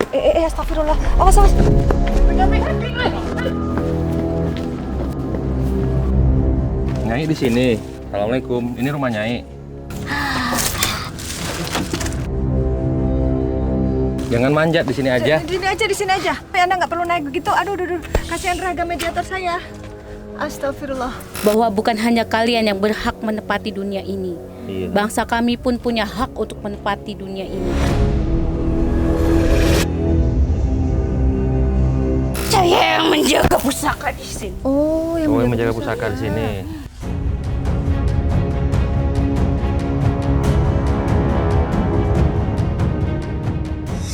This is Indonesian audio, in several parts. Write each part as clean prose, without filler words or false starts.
Astagfirullah. Awas, awas. Nyai di sini. Assalamualaikum. Ini rumah Nyai. Jangan manjat di sini aja. Di sini aja. Anda nggak perlu naik begitu. Aduh. Kasihan Raga mediator saya. Astagfirullah. Bahwa bukan hanya kalian yang berhak menepati dunia ini. Iya. Bangsa kami pun punya hak untuk menepati dunia ini. Saya yang menjaga pusaka di sini. Oh, yang menjaga pusaka di sini.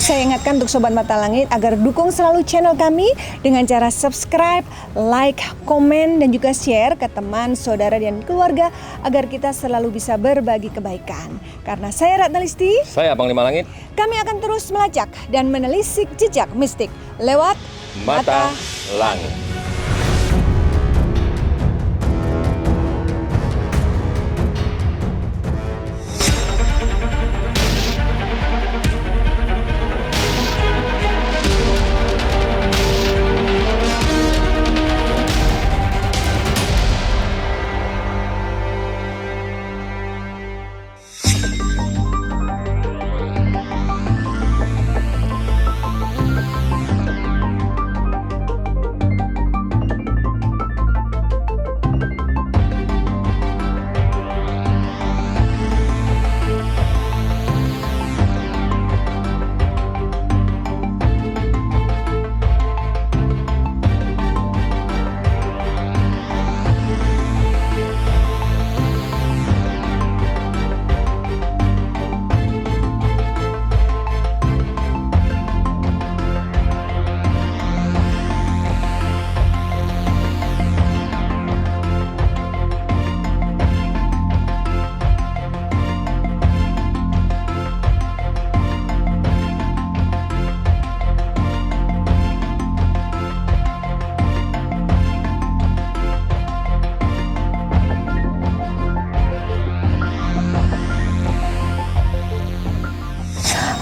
Saya ingatkan untuk Sobat Mata Langit agar dukung selalu channel kami dengan cara subscribe, like, komen, dan juga share ke teman, saudara, dan keluarga agar kita selalu bisa berbagi kebaikan. Karena saya Ratna Listi, Saya Panglima Langit. kami akan terus melacak dan menelisik jejak mistik lewat Mata Langit.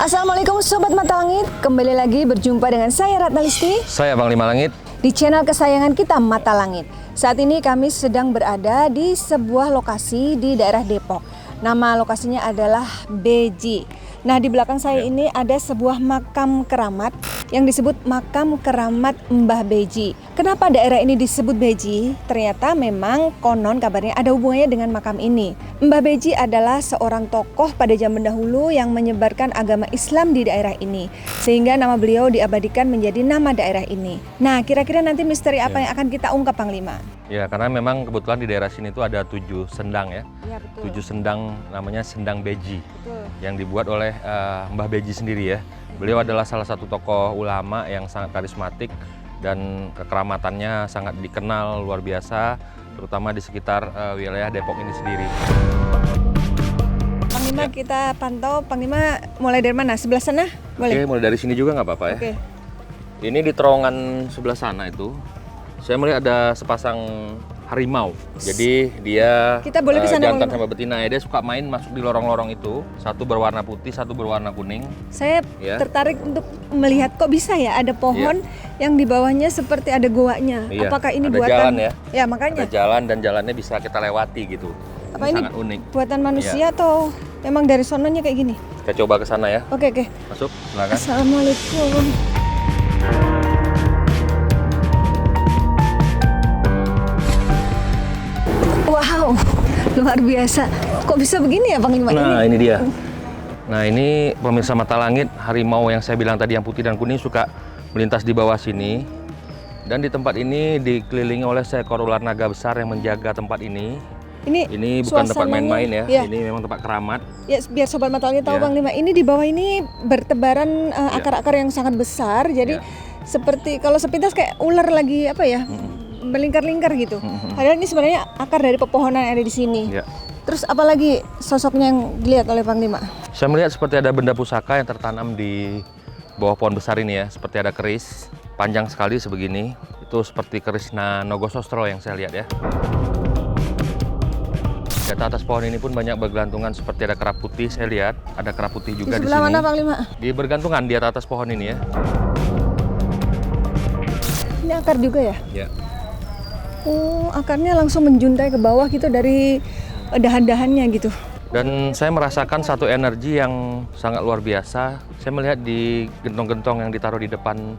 Assalamualaikum Sobat Mata Langit, kembali lagi berjumpa dengan saya Ratna Listi Saya Panglima Langit. di channel kesayangan kita Mata Langit. Saat ini kami sedang berada di sebuah lokasi di daerah Depok. Nama lokasinya adalah Beji. Nah, di belakang saya ini ada sebuah makam keramat yang disebut makam keramat Mbah Beji. Kenapa daerah ini disebut Beji? Ternyata memang konon kabarnya ada hubungannya dengan makam ini. Mbah Beji adalah seorang tokoh pada zaman dahulu yang menyebarkan agama Islam di daerah ini. Sehingga nama beliau diabadikan menjadi nama daerah ini. Nah, kira-kira nanti misteri apa yang akan kita ungkap, Panglima? Ya, karena memang kebetulan di daerah sini itu ada 7 sendang ya. Iya, betul. 7 sendang namanya Sendang Beji. Betul. Yang dibuat oleh Mbah Beji sendiri ya. Beliau adalah salah satu tokoh ulama yang sangat karismatik dan kekeramatannya sangat dikenal luar biasa, terutama di sekitar wilayah Depok ini sendiri. Panglima, kita pantau. Panglima mulai dari mana? Sebelah sana? Boleh? Oke, mulai dari sini juga nggak apa-apa ya. Oke. Ini di terowongan sebelah sana itu, saya melihat ada sepasang harimau. Jadi dia Kita boleh ke sana, jantan Panglima? sama betina ya. Dia suka main masuk di lorong-lorong itu. Satu berwarna putih, satu berwarna kuning. Saya Ya. tertarik untuk melihat kok bisa ya ada pohon yang di bawahnya seperti ada goanya. Iya, Apakah ini ada buatan? jalan ya. Ya, makanya. Ada jalan dan jalannya bisa kita lewati gitu. Apa ini sangat unik. buatan manusia atau memang dari sononya kayak gini? Kita coba ke sana ya. Oke. Masuk, silakan. Assalamualaikum. Wow, luar biasa. Kok bisa begini ya, Panglima? Nah, ini dia. Nah, ini pemirsa Mata Langit, harimau yang saya bilang tadi yang putih dan kuning suka melintas di bawah sini. Dan di tempat ini dikelilingi oleh seekor ular naga besar yang menjaga tempat ini. Ini bukan tempat main-main ya. Ya. Ini memang tempat keramat. Ya, biar Sobat Mata Langit tahu, Ya. Panglima, ini di bawah ini bertebaran akar-akar yang sangat besar. Jadi Ya. seperti kalau sepintas kayak ular lagi apa ya, melingkar-lingkar gitu. Padahal ini sebenarnya akar dari pepohonan yang ada di sini. Ya. Terus apalagi sosoknya yang dilihat oleh Panglima? Saya melihat seperti ada benda pusaka yang tertanam di bawah pohon besar ini ya. Seperti ada keris, panjang sekali sebegini. Itu seperti keris Nogosostro yang saya lihat ya. Di atas pohon ini pun banyak bergelantungan seperti ada kerap putih, saya lihat. Ada kerap putih juga di sebelah sini. mana Panglima? Di bergantungan di atas pohon ini ya. Ini akar juga ya? Ya. Oh, akarnya langsung menjuntai ke bawah gitu dari dahan-dahannya gitu. Dan saya merasakan satu energi yang sangat luar biasa. Saya melihat di gentong-gentong yang ditaruh di depan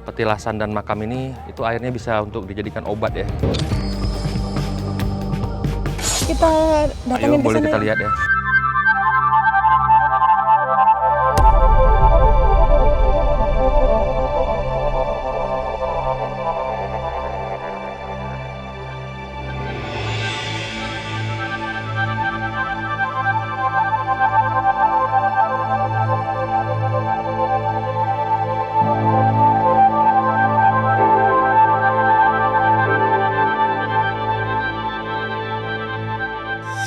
petilasan dan makam ini, itu airnya bisa untuk dijadikan obat ya. Kita datangin Ayo, ke boleh sana kita ya. lihat ya.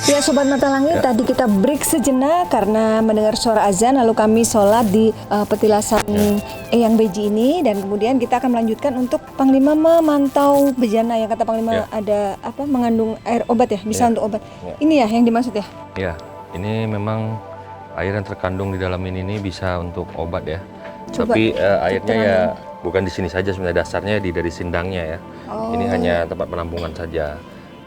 Ya Sobat Mata Langit, tadi kita break sejenak karena mendengar suara azan, lalu kami sholat di petilasan Eyang Beji ini, dan kemudian kita akan melanjutkan untuk Panglima memantau bejana yang kata Panglima ada apa mengandung air obat ya, bisa untuk obat. Ini ya yang dimaksud ya? Ya, ini memang air yang terkandung di dalam ini bisa untuk obat ya. Coba Tapi airnya ya diterangkan. bukan di sini saja sebenarnya, dasarnya dari sindangnya ya. Ini hanya tempat penampungan saja.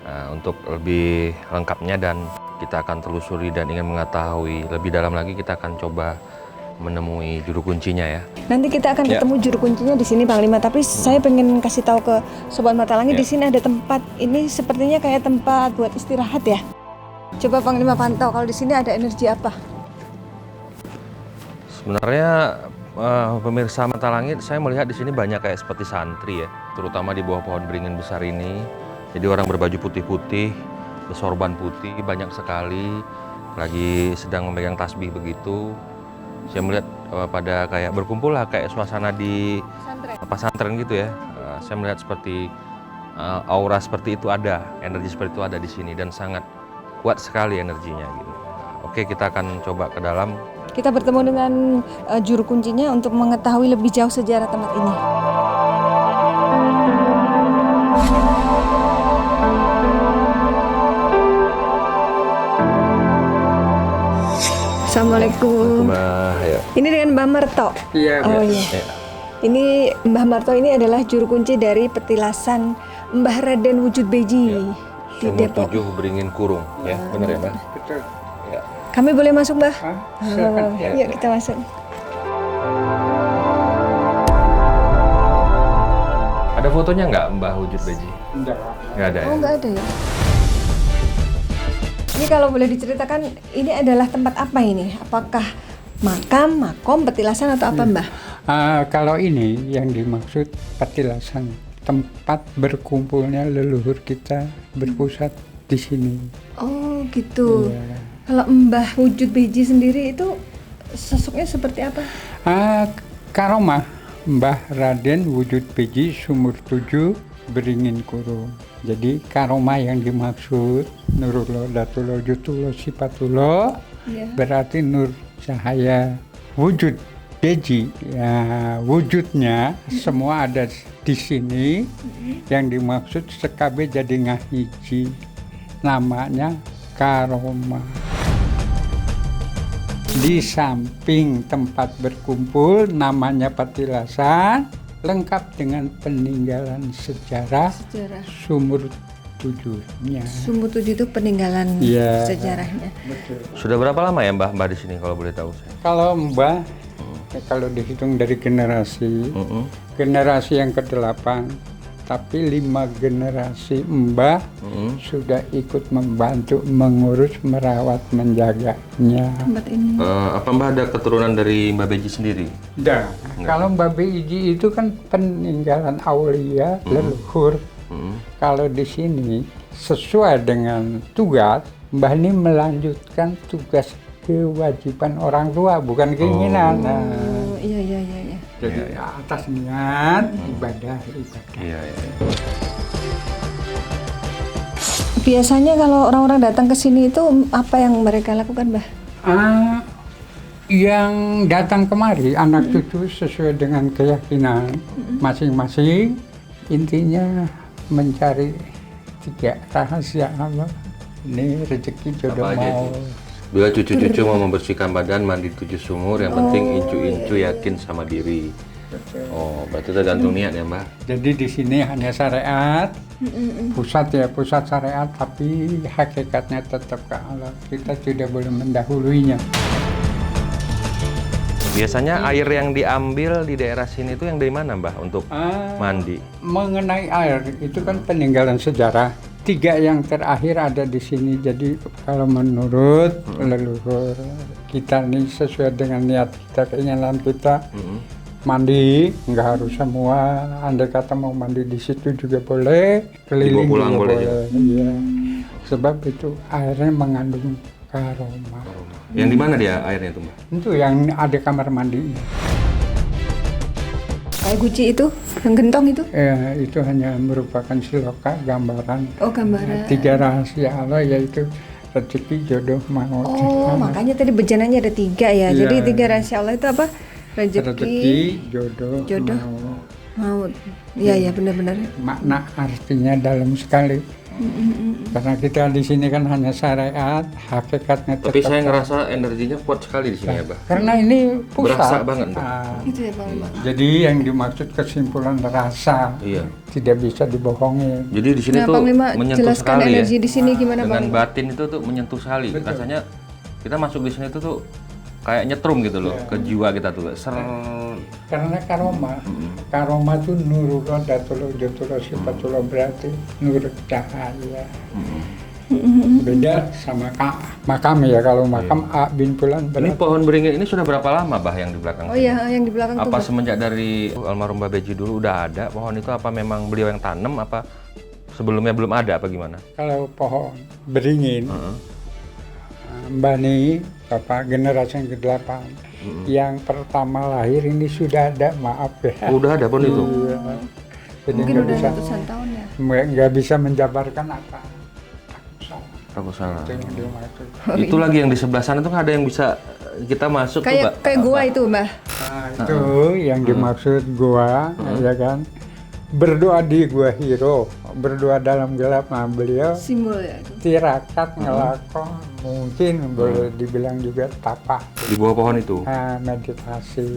Nah, untuk lebih lengkapnya dan kita akan telusuri dan ingin mengetahui lebih dalam lagi, kita akan coba menemui juru kuncinya ya. Nanti kita akan ketemu juru kuncinya di sini Panglima, tapi saya pengen kasih tahu ke Sobat Mata Langit di sini ada tempat, ini sepertinya kayak tempat buat istirahat ya. Coba Panglima pantau kalau di sini ada energi apa? Sebenarnya pemirsa Mata Langit, saya melihat di sini banyak kayak seperti santri ya, terutama di bawah pohon beringin besar ini. Jadi orang berbaju putih-putih, bersorban putih, banyak sekali, lagi sedang memegang tasbih begitu. Saya melihat pada kayak berkumpul lah, kayak suasana di pesantren gitu ya. Saya melihat seperti aura seperti itu ada, energi seperti itu ada di sini dan sangat kuat sekali energinya gitu. Oke, kita akan coba ke dalam. Kita bertemu dengan juru kuncinya untuk mengetahui lebih jauh sejarah tempat ini. Assalamualaikum. Ya. Ini dengan Mbah Marto. Iya, Oh iya. Ini Mbah Marto ini adalah juru kunci dari petilasan Mbah Raden Wujud Beji di Sumur Depok. 7 beringin kurung ya, benar ya Mbak? betul. Ya. Kami boleh masuk, Mbah? Silakan. Yuk kita masuk. Ada fotonya nggak Mbah Wujud Beji? Enggak. Nggak ada ya? Oh, nggak ada ya? Ini kalau boleh diceritakan, ini adalah tempat apa ini? Apakah makam, makom, petilasan atau apa, Mbah? Kalau ini yang dimaksud petilasan, tempat berkumpulnya leluhur kita berpusat di sini. Oh, gitu. Iya. Kalau Mbah Wujud Beji sendiri itu sosoknya seperti apa? Karomah Mbah Raden Wujud Beji Sumur 7 Beringin Kurung. Jadi karomah yang dimaksud Nurullah, Datullah, Jutullah, Sifatullah, berarti nur cahaya wujud Beji. Ya, wujudnya semua ada di sini. Yang dimaksud sekabe jadi ngahiji. Namanya karomah. Di samping tempat berkumpul namanya petilasan, lengkap dengan peninggalan sejarah Sumur 7-nya. Sumur 7 itu peninggalan Iya. sejarahnya. Sudah berapa lama ya Mbah di sini kalau boleh tahu saya? Kalau Mbah, kalau dihitung dari generasi, generasi yang ke-8, tapi 5 generasi Mbah sudah ikut membantu mengurus, merawat, menjaganya. Tempat ini. Apa Mbah ada keturunan dari Mbah Beji sendiri? Dan kalau Mbah Beji itu kan peninggalan aulia leluhur. Kalau di sini sesuai dengan tugas, Mbah ini melanjutkan tugas kewajiban orang tua, bukan keinginan. Oh, iya. Jadi atas niat ibadah. Iya. Biasanya kalau orang-orang datang ke sini itu apa yang mereka lakukan, Mbah? Yang datang kemari anak cucu sesuai dengan keyakinan masing-masing, intinya mencari 3 rahasia Allah. Ini rezeki jodoh Apa aja mau. itu? Bila cucu-cucu mau membersihkan badan, mandi 7 sumur, yang penting incu-incu yakin sama diri. Oh, berarti tergantung niat ya, Mbak? Jadi di sini hanya syariat, pusat syariat, tapi hakikatnya tetap ke Allah. Kita tidak boleh mendahuluinya. Biasanya air yang diambil di daerah sini itu yang dari mana, Mbak, untuk mandi? Mengenai air, itu kan peninggalan sejarah. 3 yang terakhir ada di sini. Jadi kalau menurut leluhur kita nih sesuai dengan niat kita, keinginan kita, mandi nggak harus semua. Andai kata mau mandi di situ juga boleh, keliling Dibawa pulang juga boleh, boleh. Iya. Sebab itu airnya mengandung aroma. Yang di mana dia airnya tuh, Mbak? Itu yang ada kamar mandi. Kayak guci itu, yang gentong itu. Itu hanya merupakan siloka, gambaran. Oh, gambaran. 3 rahasia Allah, yaitu rezeki, jodoh, maut. Oh, makanya tadi bejananya ada 3 ya. Iya. Jadi 3 rahasia Allah itu apa? Rezeki, jodoh, jodoh, maut. maut. Iya, ya benar-benar. Makna artinya dalam sekali. Karena kita di sini kan hanya syariat, hakikatnya Tapi tetap. saya ngerasa energinya kuat sekali di sini ya, Mbak. Karena ini pusat. Berasa banget, Mbak. Itu ya, Bang. Jadi yang dimaksud kesimpulan rasa Iya. tidak bisa dibohongin. Jadi di sini Nah, tuh Panglima menyentuh jelaskan sekali energi ya. di sini gimana, Dengan Bang? batin itu tuh menyentuh sekali. Rasanya kita masuk di sini tuh kayak nyetrum gitu loh ke jiwa kita tuh. Karena karoma itu nurul datul jatulo sifatullah, berarti nur cahaya. Beda sama makam ya. Kalau makam A bin Fulan Ini pohon beringin ini sudah berapa lama, Bah, yang di belakang? Oh iya, yang di belakang Apa tuh. semenjak dari almarhum Mbah Beji dulu udah ada pohon itu? Apa memang beliau yang tanam? Apa sebelumnya belum ada? Apa gimana? kalau pohon beringin, Mbak Ni, Bapak generasi yang ke-8, yang pertama lahir ini sudah ada, maaf ya. Oh, udah ada pohon itu? Iya. Jadi Mungkin nggak udah bisa, ratusan tahun ya. nggak bisa menjabarkan apa. Aku salah. Itu yang dimaksud. Itu lagi yang di sebelah sana tuh ada yang bisa kita masuk tuh, Mbak. Kayak gua itu, Mbah. Nah, itu yang dimaksud gua, ya kan. Berdoa di gua Hiro, berdoa dalam gelap. Nah, beliau Simbol ya itu. tirakat ngelakon, mungkin boleh dibilang juga tapak. Di bawah pohon itu. Nah, meditasi.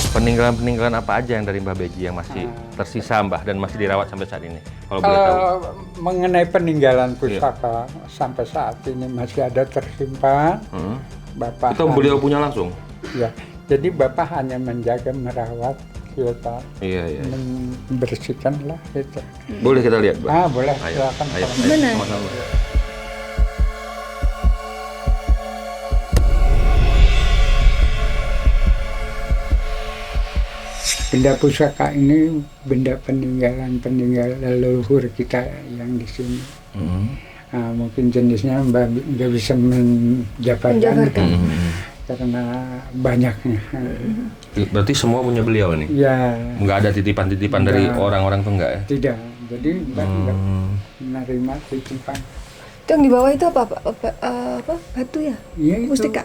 Peninggalan-peninggalan apa aja yang dari Mbah Beji yang masih tersisa, Mbah, dan masih dirawat sampai saat ini? Kalau boleh tahu. Kalau mengenai peninggalan pusaka sampai saat ini masih ada tersimpan. Bapak Itu beliau punya langsung? ya, jadi Bapak hanya menjaga, merawat kita, Iya. membersihkan lah itu. Boleh kita lihat, Mbah? Boleh, Ayo, silakan. ayo, Gimana? sama-sama. Benda pusaka ini benda peninggalan leluhur kita yang di sini. Nah, mungkin jenisnya Mbak nggak bisa menjabarkan karena banyaknya. Berarti semua punya beliau nih? Ya, Nggak ada titipan-titipan dari orang-orang tuh nggak ya? tidak. Jadi Mbak nggak menerima titipan. Itu yang di bawah itu apa? Apa? Batu ya? Iya, itu. Mustika.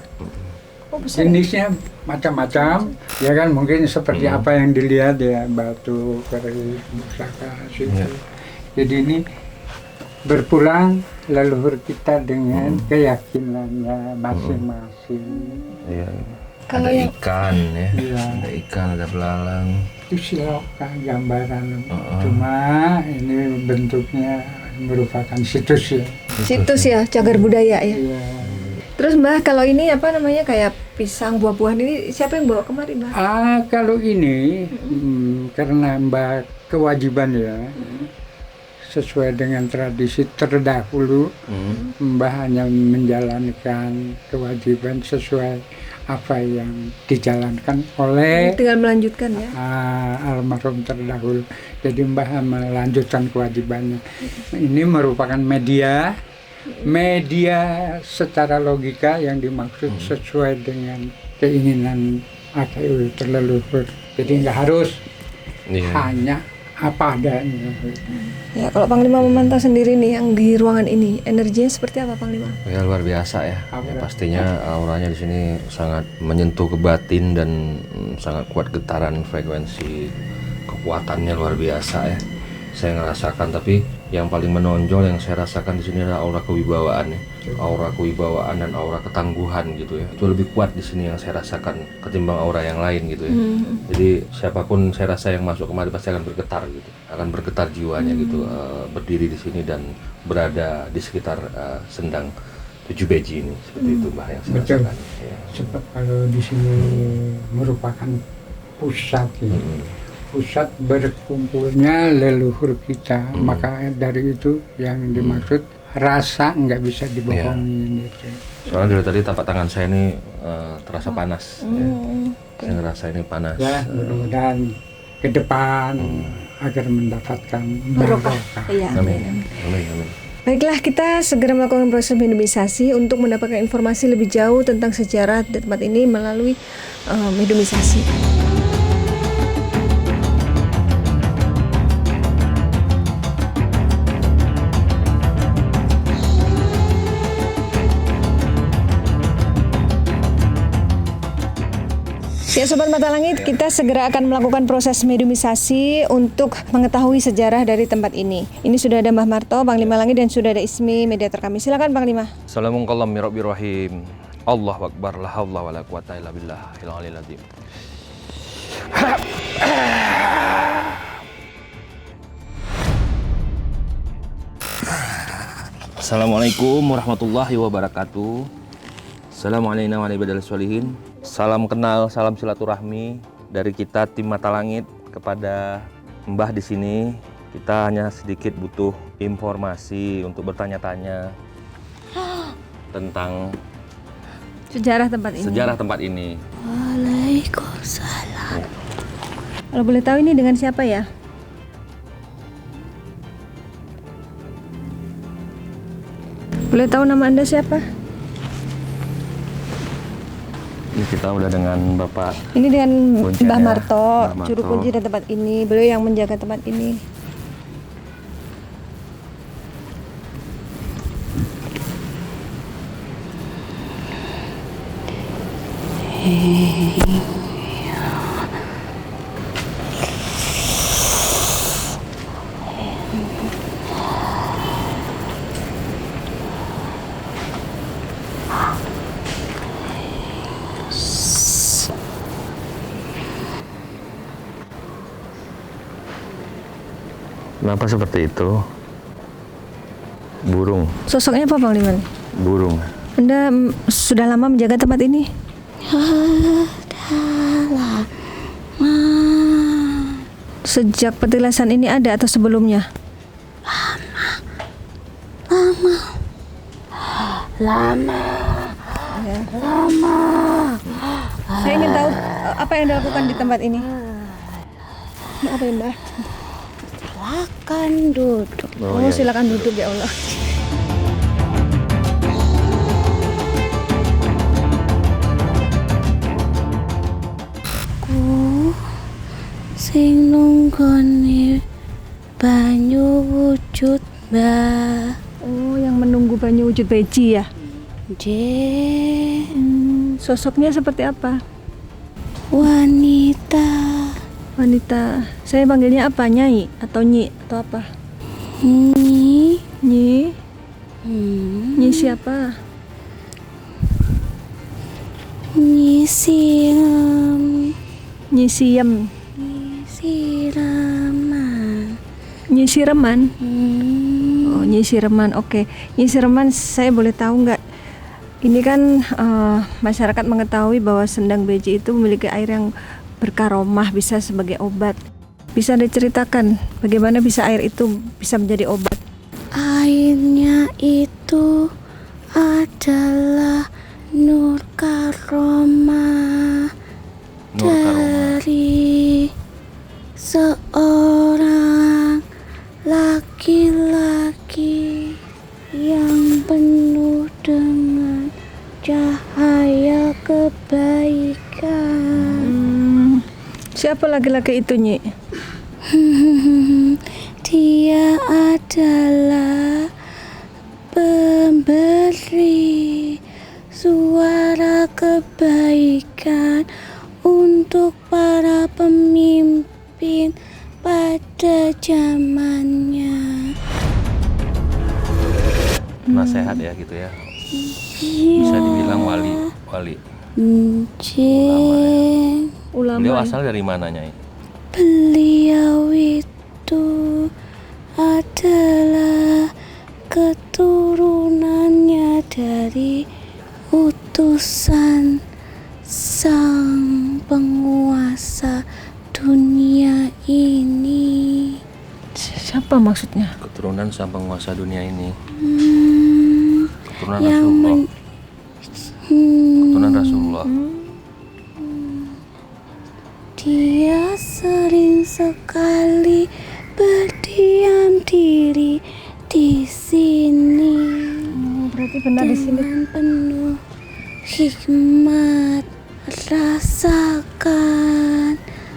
Oh, besar. Ya? Jenisnya macam-macam, ya kan, mungkin seperti apa yang dilihat ya, batu, keris, pusaka, situ. Jadi ini berpulang leluhur kita dengan keyakinannya masing-masing. Iya. Kalau Ada yang ikan ya, Iya. ada ikan, ada belalang. Itu siloka gambaran, cuma ini bentuknya merupakan situs ya. situs ya, cagar budaya ya. Iya. Terus Mbah, kalau ini apa namanya kayak pisang buah-buahan ini siapa yang bawa kemari, Mbah? Kalau ini karena Mbak kewajiban ya, sesuai dengan tradisi terdahulu, Mbah hanya menjalankan kewajiban sesuai apa yang dijalankan oleh Tinggal melanjutkan ya. almarhum terdahulu. Jadi Mbah melanjutkan kewajibannya. Ini merupakan media secara logika yang dimaksud sesuai dengan keinginan AKU terleluhur. Jadi nggak harus hanya apa adanya. Ya, kalau Panglima memantau sendiri nih yang di ruangan ini, energinya seperti apa, Panglima? Ya luar biasa ya. Ya, pastinya auranya di sini sangat menyentuh ke batin dan sangat kuat getaran frekuensi kekuatannya luar biasa ya. saya ngerasakan, tapi yang paling menonjol yang saya rasakan di sini adalah aura kewibawaan ya. Aura kewibawaan dan aura ketangguhan gitu ya. Itu lebih kuat di sini yang saya rasakan ketimbang aura yang lain gitu ya. Jadi siapapun saya rasa yang masuk kemari pasti akan bergetar gitu. Akan bergetar jiwanya gitu, berdiri di sini dan berada di sekitar sendang 7 beji ini. Seperti itu Mbah yang saya Betul. rasakan. Ya. Sebab kalau di sini merupakan pusat ya. Pusat berkumpulnya leluhur kita, maka dari itu yang dimaksud rasa nggak bisa dibohongin gitu. Soalnya dari tadi tapak tangan saya ini terasa panas ya. Saya ngerasa ini panas. Ya, mudah-mudahan ke depan agar mendapatkan Barokah. barokah. Iya. Amin. Amin. Amin. Baiklah, kita segera melakukan proses mediumisasi untuk mendapatkan informasi lebih jauh tentang sejarah tempat ini melalui mediumisasi. Ya Sobat Mata Langit, kita segera akan melakukan proses mediumisasi untuk mengetahui sejarah dari tempat ini. Ini sudah ada Mbah Marto, Panglima Langit, dan sudah ada Ismi, mediator kami. Silakan Panglima. Assalamualaikum warahmatullahi wabarakatuh. Allahu akbar, la haula wala quwata illa billah, al-aliyyil azim. Assalamualaikum warahmatullahi wabarakatuh. Assalamualaikum warahmatullahi wabarakatuh. Salam kenal, salam silaturahmi dari kita tim Mata Langit kepada Mbah di sini. Kita hanya sedikit butuh informasi untuk bertanya-tanya tentang Sejarah tempat ini. sejarah tempat ini. Waalaikumsalam. Kalau boleh tahu ini dengan siapa ya? Boleh tahu nama Anda siapa? Ini kita udah dengan Bapak. Ini dengan Kuncinya, Mbah Marto, Mbah Marto. juru kunci dan tempat ini. Beliau yang menjaga tempat ini. Kenapa seperti itu? Burung, Sosoknya apa Panglima? burung. Anda sudah lama menjaga tempat ini? Sejak petilasan ini ada atau sebelumnya? Lama. Saya ingin tahu apa yang dilakukan di tempat ini. Apa ya Mbak? Silakan duduk. Oh, silakan duduk ya Allah. Sing nunggoni banyu wujud Mbah. Oh, yang menunggu banyu wujud beji ya? Nggih, Sosoknya seperti apa? wanita. Wanita. Saya panggilnya apa? Nyai atau Nyi atau apa? Nyi. Nyi? Hmm. Nyi siapa? Nyi siram. Nyi Siem. Nyi siraman. Nyi Sireman. Hmm. Oh, Nyi Sireman. Oke. Nyi Sireman, saya boleh tahu nggak? Ini kan masyarakat mengetahui bahwa Sendang Beji itu memiliki air yang berkaromah, bisa sebagai obat. Bisa diceritakan bagaimana bisa air itu bisa menjadi obat? Airnya itu adalah nur karomah Nur karomah. dari seorang laki-laki yang penuh dengan cahaya kebaikan. Siapa laki-laki itu, Nyi? Dia adalah pemberi suara kebaikan untuk para pemimpin pada zaman sehat ya gitu ya. Bisa dibilang wali. Ulama. Beliau Ya. asal dari mana, Nyai? Beliau itu adalah keturunannya dari utusan sang penguasa dunia ini. Siapa maksudnya? Keturunan sang penguasa dunia ini. Keturunan Yang Rasulullah. Keturunan Rasulullah. Dia sering sekali berdiam diri di sini Berarti benar di sini. dengan penuh hikmat. Rasakan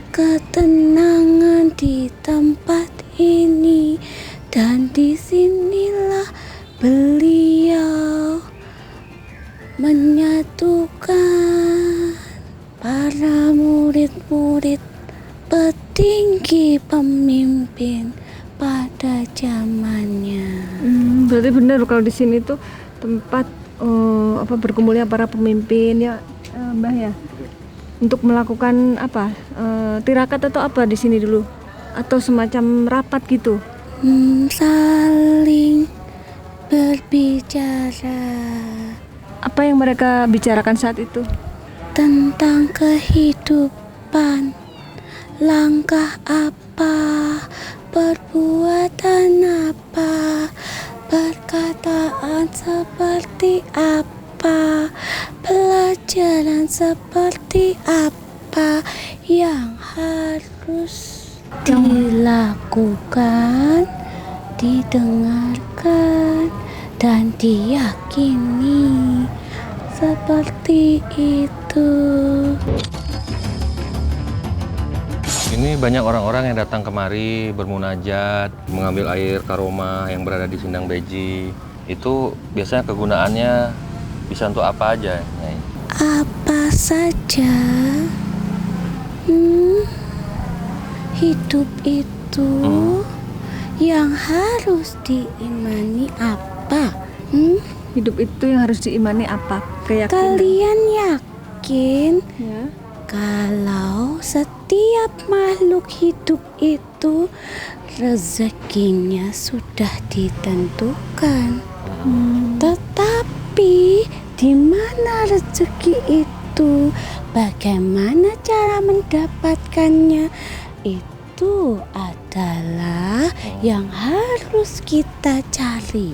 ketenangan di tempat ini, dan disinilah beliau menyatukan para murid-murid petinggi pemimpin pada zamannya. Berarti benar kalau di sini tuh tempat berkumpulnya para pemimpin ya, Mbah ya. Untuk melakukan apa? Tirakat atau apa di sini dulu? Atau semacam rapat gitu? Saling berbicara Apa yang mereka bicarakan saat itu? tentang kehidupan. Langkah apa, perbuatan apa, perkataan seperti apa, pelajaran seperti apa yang harus dilakukan, didengarkan, dan diyakini. Seperti itu. Ini banyak orang-orang yang datang kemari bermunajat, mengambil air karomah yang berada di Sindang Beji. Itu biasanya kegunaannya bisa untuk apa aja, Nyai? Apa saja. Hidup itu yang harus diimani apa? Hidup itu yang harus diimani apa? Keyakinan. Kalian yakin Ya. kalau setiap makhluk hidup itu rezekinya sudah ditentukan? Tetapi di mana rezeki itu? Bagaimana cara mendapatkannya? Itu adalah yang harus kita cari,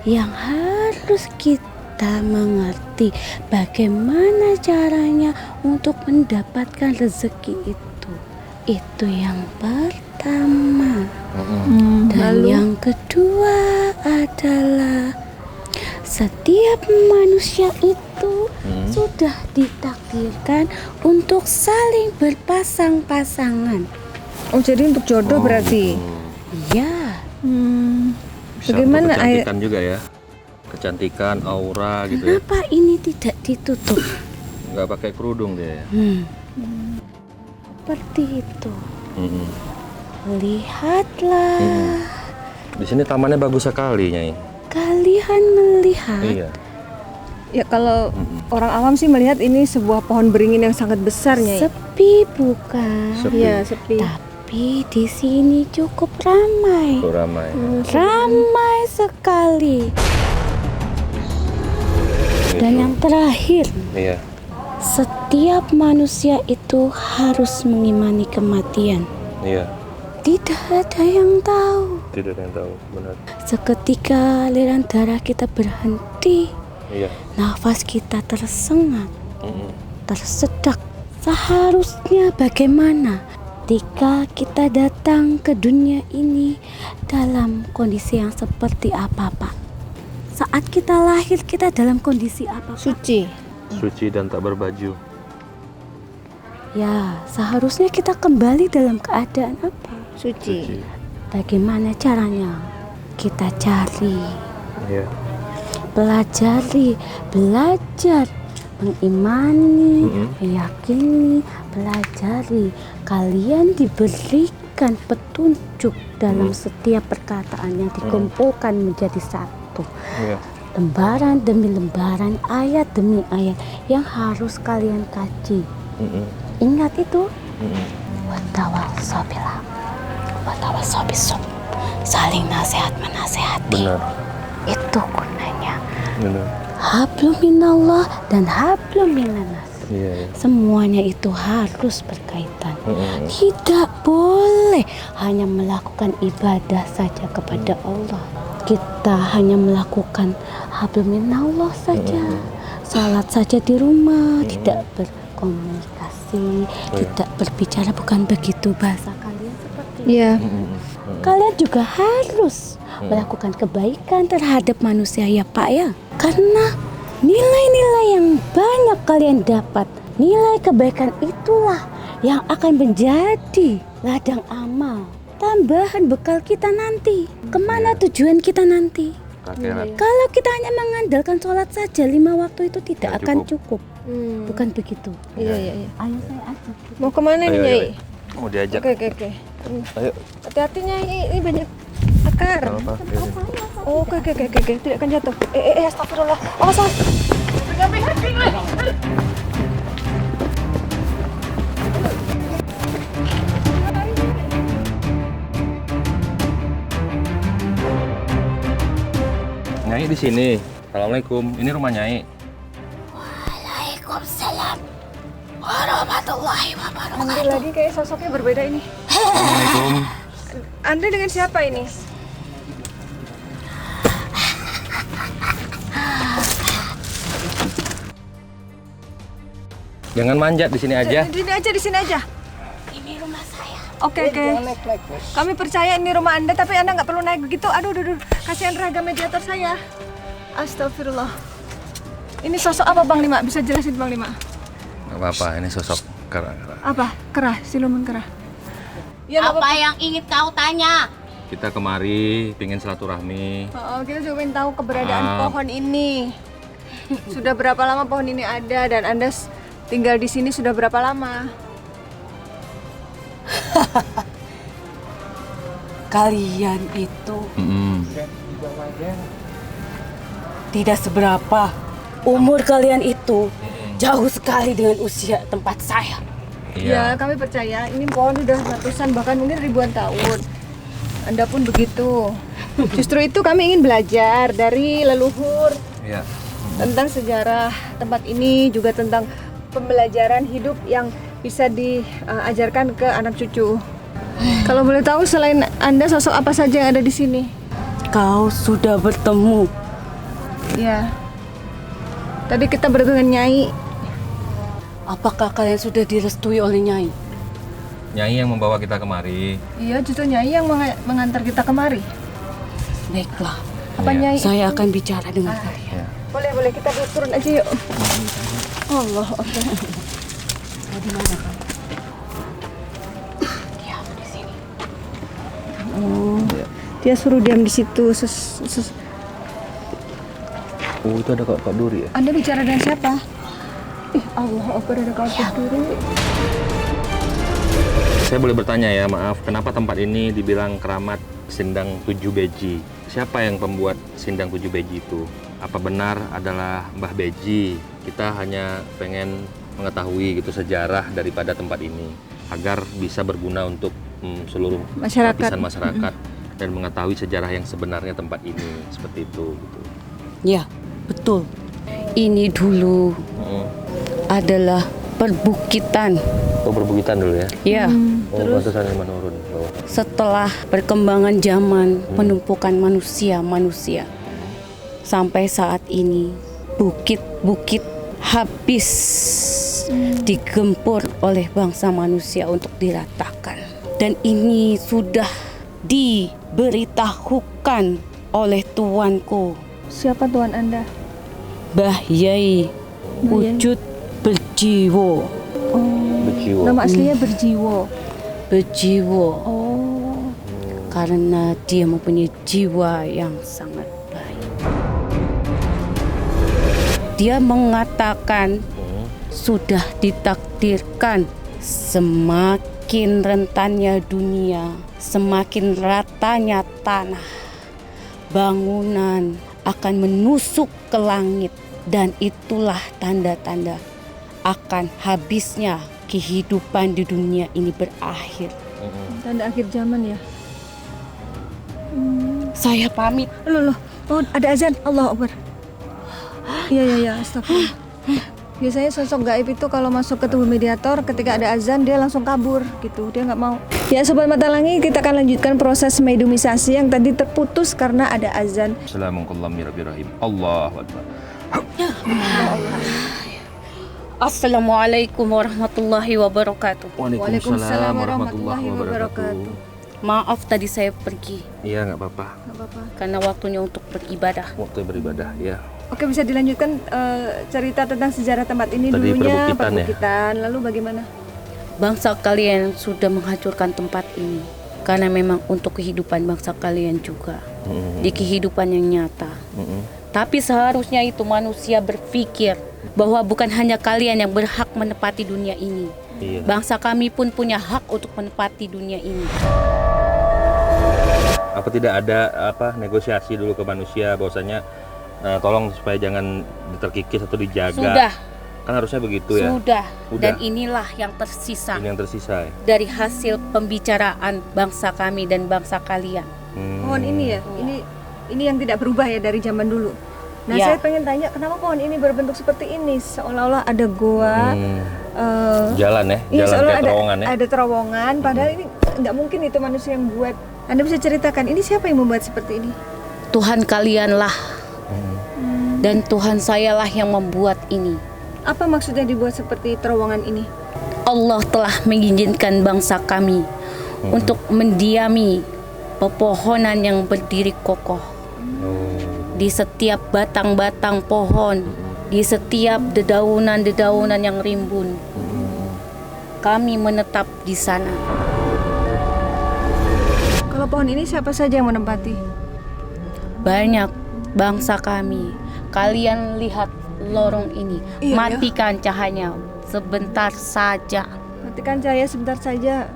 yang harus kita mengerti bagaimana caranya untuk mendapatkan rezeki itu. Itu yang pertama. Dan Lalu? yang kedua adalah setiap manusia itu sudah ditakdirkan untuk saling berpasang-pasangan. Oh, jadi untuk jodoh berarti. Ya, Bisa Bagaimana untuk kecantikan juga ya? Kecantikan, aura gitu ya? kenapa ini tidak ditutup? Nggak pakai kerudung dia ya? Seperti itu. Mm-mm. Lihatlah, Di sini tamannya bagus sekali, Nyai. kalian melihat Iya. Ya kalau orang awam sih melihat ini sebuah pohon beringin yang sangat besar, Nyai. sepi bukan? Sepi. Iya, sepi. Tapi di sini cukup ramai. Tuh ramai. Ramai sekali. Dan yang terakhir, Iya. setiap manusia itu harus mengimani kematian. Iya. Tidak ada yang tahu. Tidak ada yang tahu, benar. Seketika aliran darah kita berhenti, Iya. nafas kita tersengat, Mm-mm. tersedak. Seharusnya bagaimana ketika kita datang ke dunia ini dalam kondisi yang seperti apa, Pak? Saat kita lahir, kita dalam kondisi apa, Pak? Suci. Suci dan tak berbaju. Ya, seharusnya kita kembali dalam keadaan apa? Suci. Bagaimana caranya? Kita cari, Iya. pelajari, belajar, mengimani, meyakini, pelajari. Kalian diberikan petunjuk dalam setiap perkataan yang dikumpulkan menjadi satu. Iya. lembaran demi lembaran, ayat demi ayat yang harus kalian kaji. Ingat itu. Watawassabillah, watawassabisob, saling nasihat menasehati. Benar. Itu gunanya. Benar. Hablum minallah dan hablum minanas. Iya. Semuanya itu harus berkaitan. Tidak boleh hanya melakukan ibadah saja kepada Allah. Kita hanya melakukan hablum minallah saja. Salat saja di rumah, tidak berkomunikasi, tidak berbicara, bukan begitu bahasa kalian seperti itu. Iya. Kalian juga harus melakukan kebaikan terhadap manusia ya Pak ya. Karena nilai-nilai yang banyak kalian dapat, nilai kebaikan itulah yang akan menjadi ladang amal, tambahan bekal kita nanti. Kemana tujuan kita nanti? Akhirat. Kalau kita hanya mengandalkan sholat saja 5 waktu itu tidak Nggak akan cukup. Bukan begitu. Iya. Ayo saya ajak. Mau kemana nih, Ayo, Nyai? ayo. Mau diajak. Oke. Ayo. Hati-hati, Nyai. Ini banyak akar. Apa? Oke. Tidak akan jatuh. Astagfirullah. Awas. Nyai di sini. Assalamualaikum. Ini rumah Nyai. Waalaikumsalam warahmatullahi wabarakatuh. Anda lagi kayak sosoknya berbeda ini. Assalamualaikum. Anda dengan siapa ini? Jangan manjat di sini aja. Di sini aja. Ini rumah saya. Oke. Kami percaya ini rumah Anda, tapi Anda nggak perlu naik begitu. Aduh. Kasihan raga mediator saya. Astagfirullah. Ini sosok apa Bang Lima? Bisa jelasin Bang Lima? Gak apa-apa, ini sosok kera. Apa? Kerah, siluman kerah. Ya, nggak Apa yang ingin kau tanya? Kita kemari pingin silaturahmi. Kita juga ingin tahu keberadaan Ah. pohon ini. Sudah berapa lama pohon ini ada dan Anda tinggal di sini sudah berapa lama? Kalian itu Mm-mm. tidak seberapa. Umur kalian itu jauh sekali dengan usia tempat saya. Ya, kami percaya ini pohon sudah ratusan bahkan mungkin ribuan tahun. Anda pun begitu. Justru itu kami ingin belajar dari leluhur Iya. tentang sejarah tempat ini, juga tentang pembelajaran hidup yang bisa diajarkan ke anak cucu. Kalau boleh tahu selain Anda sosok apa saja yang ada di sini? Kau sudah bertemu. Ya. Tadi kita bertemu dengan Nyai. Apakah kalian sudah direstui oleh Nyai? Nyai yang membawa kita kemari. Iya, justru Nyai yang mengantar kita kemari. Baiklah, Apa Iya. Nyai? saya akan bicara dengan kalian. Ya. Boleh kita turun aja yuk. Allah Akbar. Di mana kamu? Diam di sini. Dia suruh diam di situ. Oh, itu ada Kak Duri ya? Anda bicara dengan siapa? Allah Akbar, ada kau berdiri. Saya boleh bertanya ya, maaf, kenapa tempat ini dibilang keramat Sindang 7 Beji? Siapa yang pembuat Sindang 7 Beji itu? Apa benar adalah Mbah Beji? Kita hanya pengen mengetahui gitu sejarah daripada tempat ini agar bisa berguna untuk seluruh Masyarakat. lapisan masyarakat dan mengetahui sejarah yang sebenarnya tempat ini seperti itu. Gitu. Ya, betul. Ini dulu adalah perbukitan. Oh, perbukitan dulu ya? Ya, Oh, pantesan yang menurun. Oh. setelah perkembangan zaman penumpukan manusia sampai saat ini bukit-bukit habis digempur oleh bangsa manusia untuk diratakan. Dan ini sudah diberitahukan oleh tuanku Siapa tuan Anda? Mbah Yai Wujud Berjiwo. Bejiwo. Nama aslinya Berjiwo. Berjiwo Oh. karena dia mempunyai jiwa yang sangat baik. Dia mengatakan sudah ditakdirkan semakin rentannya dunia, semakin ratanya tanah, bangunan akan menusuk ke langit, dan itulah tanda-tanda akan habisnya kehidupan di dunia ini berakhir. Tanda akhir zaman ya. Saya pamit. Loh, oh ada azan. Allahu Akbar. Iya, astagfirullah. Biasanya sosok gaib itu kalau masuk ke tubuh mediator, ketika ada azan dia langsung kabur gitu, dia nggak mau. Ya Sobat Mata Langit, kita akan lanjutkan proses mediumisasi yang tadi terputus karena ada azan. Assalamualaikum Allahu Akbar. Assalamualaikum warahmatullahi wabarakatuh. Waalaikumsalam warahmatullahi wabarakatuh. Maaf tadi saya pergi Iya, nggak apa-apa. Nggak apa-apa. karena waktunya untuk beribadah. Waktu beribadah, ya. Oke, bisa dilanjutkan cerita tentang sejarah tempat ini. Tadi dulunya perbukitan ya? perbukitan, lalu bagaimana? Bangsa kalian sudah menghancurkan tempat ini karena memang untuk kehidupan bangsa kalian juga di kehidupan yang nyata. Tapi seharusnya itu manusia berpikir bahwa bukan hanya kalian yang berhak menepati dunia ini. Iya. Bangsa kami pun punya hak untuk menepati dunia ini. Apa tidak ada negosiasi dulu ke manusia bahwasanya tolong supaya jangan diterkikis atau dijaga? Sudah. Kan harusnya begitu ya. Sudah. Udah. Dan inilah yang tersisa Ini yang tersisa ya. dari hasil pembicaraan bangsa kami dan bangsa kalian. Pohon ini ya, ini yang tidak berubah ya dari zaman dulu. Nah, Ya. saya pengen tanya kenapa pohon ini berbentuk seperti ini, seolah-olah ada goa. Jalan ya, Iya, jalan seolah kayak terowongan ya. ada terowongan, padahal ini nggak mungkin itu manusia yang buat. Anda bisa ceritakan ini siapa yang membuat seperti ini? Tuhan kalianlah dan Tuhan sayalah yang membuat ini. Apa maksudnya dibuat seperti terowongan ini? Allah telah mengizinkan bangsa kami untuk mendiami pepohonan yang berdiri kokoh. Di setiap batang-batang pohon, di setiap dedaunan-dedaunan yang rimbun, kami menetap di sana. Kalau pohon ini siapa saja yang menempati? Banyak bangsa kami. Kalian lihat lorong ini, Iya, matikan cahayanya sebentar saja. Matikan cahaya sebentar saja,